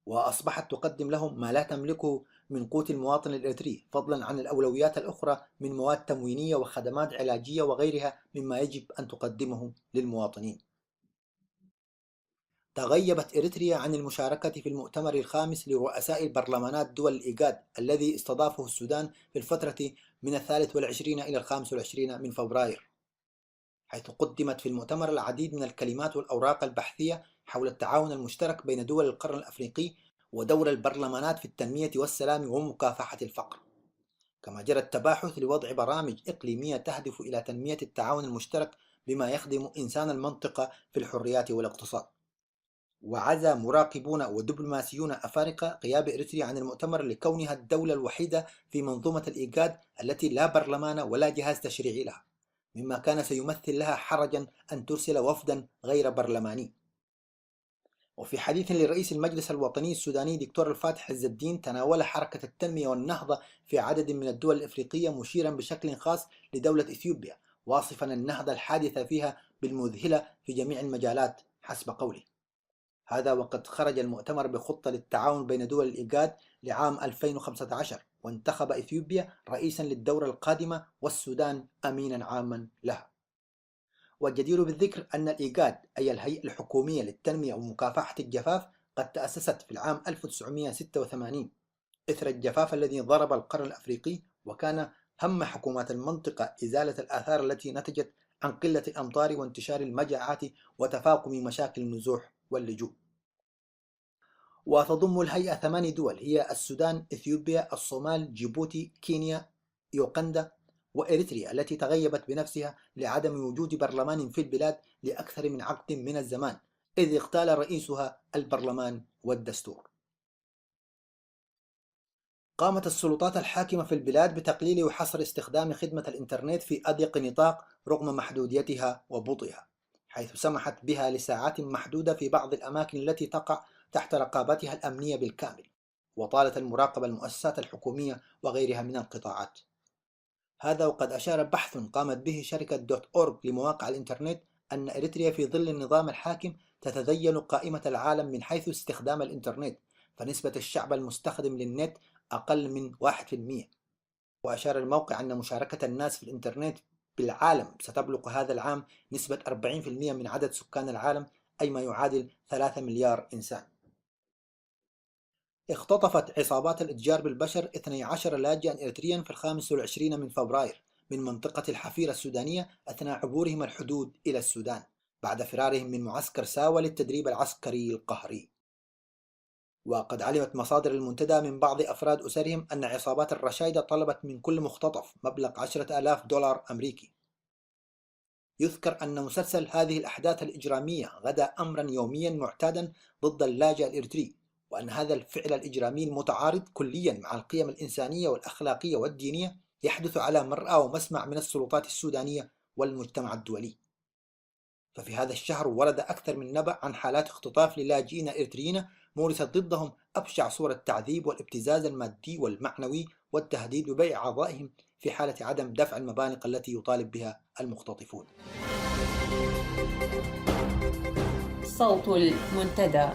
وأصبحت تقدم لهم ما لا تملكه من قوت المواطن الإريتري، فضلا عن الأولويات الأخرى من مواد تموينية وخدمات علاجية وغيرها مما يجب أن تقدمه للمواطنين. تغيبت إريتريا عن المشاركة في المؤتمر الخامس لرؤساء البرلمانات دول الإيجاد الذي استضافه السودان في الفترة من 23 إلى 25 من فبراير، حيث قدمت في المؤتمر العديد من الكلمات والأوراق البحثية حول التعاون المشترك بين دول القرن الأفريقي ودور البرلمانات في التنمية والسلام ومكافحة الفقر. كما جرى التباحث لوضع برامج إقليمية تهدف إلى تنمية التعاون المشترك بما يخدم إنسان المنطقة في الحريات والاقتصاد. وعزى مراقبون ودبلوماسيون أفارقة غياب إريتريا عن المؤتمر لكونها الدولة الوحيدة في منظومة الإيجاد التي لا برلمان ولا جهاز تشريعي لها، مما كان سيمثل لها حرجا أن ترسل وفدا غير برلماني. وفي حديث لرئيس المجلس الوطني السوداني دكتور الفاتح عز الدين، تناول حركة التنمية والنهضة في عدد من الدول الإفريقية، مشيرا بشكل خاص لدولة إثيوبيا، واصفا النهضة الحادثة فيها بالمذهلة في جميع المجالات حسب قوله. هذا وقد خرج المؤتمر بخطة للتعاون بين دول الإيجاد لعام 2015، وانتخب إثيوبيا رئيسا للدورة القادمة والسودان أمينا عاما لها. والجدير بالذكر أن الإيجاد أي الهيئة الحكومية للتنمية ومكافحة الجفاف قد تأسست في العام 1986 إثر الجفاف الذي ضرب القرن الأفريقي، وكان هم حكومات المنطقة إزالة الآثار التي نتجت عن قلة الأمطار وانتشار المجاعات وتفاقم مشاكل النزوح واللجوء. وتضم الهيئة 8 دول هي السودان، إثيوبيا، الصومال، جيبوتي، كينيا، يوغندا وإريتريا التي تغيبت بنفسها لعدم وجود برلمان في البلاد لأكثر من عقد من الزمان، إذ اغتال رئيسها البرلمان والدستور. قامت السلطات الحاكمة في البلاد بتقليل وحصر استخدام خدمة الإنترنت في أضيق نطاق رغم محدوديتها وبطئها، حيث سمحت بها لساعات محدودة في بعض الأماكن التي تقع تحت رقابتها الأمنية بالكامل، وطالت المراقبة المؤسسات الحكومية وغيرها من القطاعات. هذا وقد أشار بحث قامت به شركة .org لمواقع الإنترنت أن إريتريا في ظل النظام الحاكم تتذيل قائمة العالم من حيث استخدام الإنترنت، فنسبة الشعب المستخدم للنت أقل من 1%. وأشار الموقع أن مشاركة الناس في الإنترنت بالعالم ستبلغ هذا العام نسبة 40% من عدد سكان العالم، أي ما يعادل 3 مليار إنسان. اختطفت عصابات الإتجار بالبشر 12 لاجئا إريتريا في 25 من فبراير من منطقة الحفيرة السودانية أثناء عبورهم الحدود إلى السودان بعد فرارهم من معسكر ساوى للتدريب العسكري القهري. وقد علمت مصادر المنتدى من بعض أفراد أسرهم أن عصابات الرشايدة طلبت من كل مختطف مبلغ 10,000 دولار أمريكي. يذكر أن مسلسل هذه الأحداث الإجرامية غدا أمرا يوميا معتادا ضد اللاجئ الإريتري، وأن هذا الفعل الإجرامي المتعارض كليا مع القيم الإنسانية والأخلاقية والدينية يحدث على مرأى ومسمع من السلطات السودانية والمجتمع الدولي. ففي هذا الشهر ورد أكثر من نبأ عن حالات اختطاف للاجئين إريتريين مورست ضدهم أبشع صورة التعذيب والابتزاز المادي والمعنوي والتهديد ببيع أعضائهم في حالة عدم دفع المبالغ التي يطالب بها المختطفون. صوت المنتدى.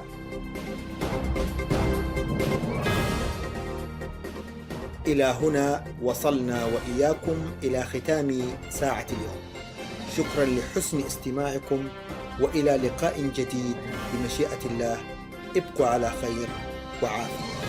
إلى هنا وصلنا وإياكم إلى ختام ساعة اليوم. شكرا لحسن استماعكم، وإلى لقاء جديد بمشيئة الله. ابقوا على خير وعافية.